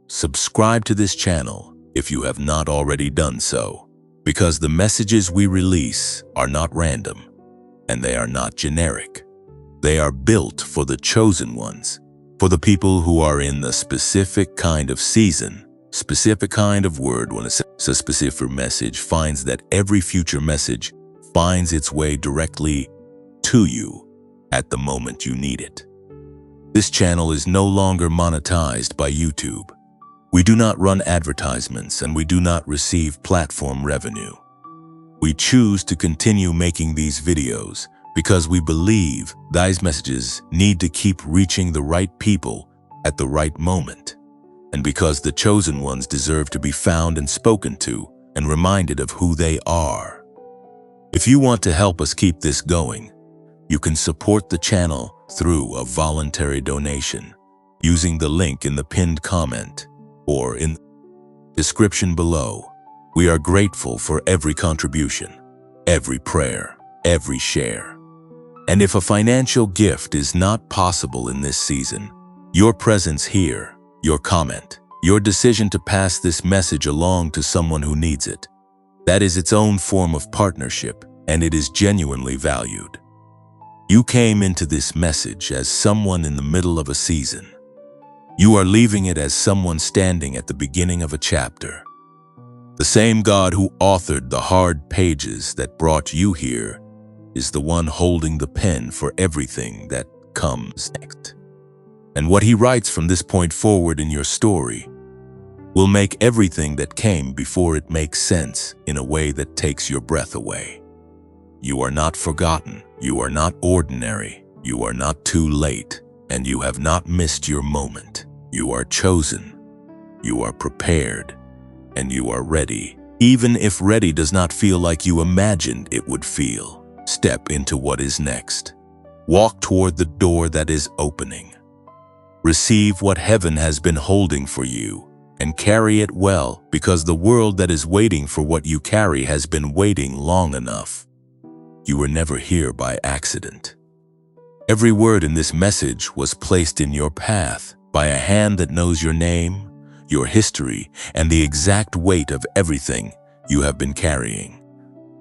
Subscribe to this channel if you have not already done so, because the messages we release are not random, and they are not generic. They are built for the chosen ones, for the people who are in the specific kind of season, specific kind of word. When a specific message finds that every future message finds its way directly to you at the moment you need it. This channel is no longer monetized by YouTube. We do not run advertisements, and we do not receive platform revenue. We choose to continue making these videos because we believe these messages need to keep reaching the right people at the right moment, and because the chosen ones deserve to be found and spoken to and reminded of who they are. If you want to help us keep this going, you can support the channel through a voluntary donation using the link in the pinned comment or in the description below. We are grateful for every contribution, every prayer, every share. And if a financial gift is not possible in this season, your presence here, your comment, your decision to pass this message along to someone who needs it, that is its own form of partnership, and it is genuinely valued. You came into this message as someone in the middle of a season. You are leaving it as someone standing at the beginning of a chapter. The same God who authored the hard pages that brought you here is the one holding the pen for everything that comes next. And what he writes from this point forward in your story will make everything that came before it make sense in a way that takes your breath away. You are not forgotten. You are not ordinary. You are not too late. And you have not missed your moment. You are chosen. You are prepared. And you are ready. Even if ready does not feel like you imagined it would feel, step into what is next. Walk toward the door that is opening. Receive what heaven has been holding for you and carry it well, because the world that is waiting for what you carry has been waiting long enough. You were never here by accident. Every word in this message was placed in your path by a hand that knows your name, your history, and the exact weight of everything you have been carrying.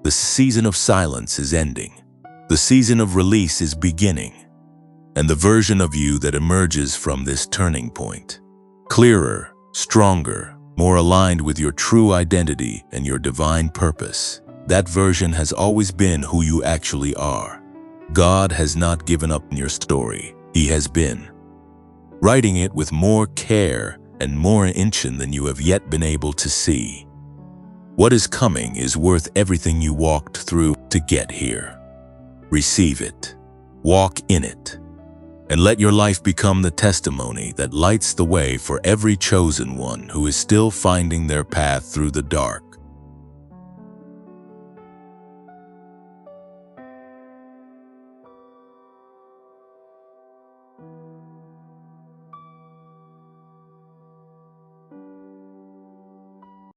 The season of silence is ending. The season of release is beginning. And the version of you that emerges from this turning point, clearer, stronger, more aligned with your true identity and your divine purpose, that version has always been who you actually are. God has not given up on your story. He has been writing it with more care and more intention than you have yet been able to see. What is coming is worth everything you walked through to get here. Receive it. Walk in it. And let your life become the testimony that lights the way for every chosen one who is still finding their path through the dark.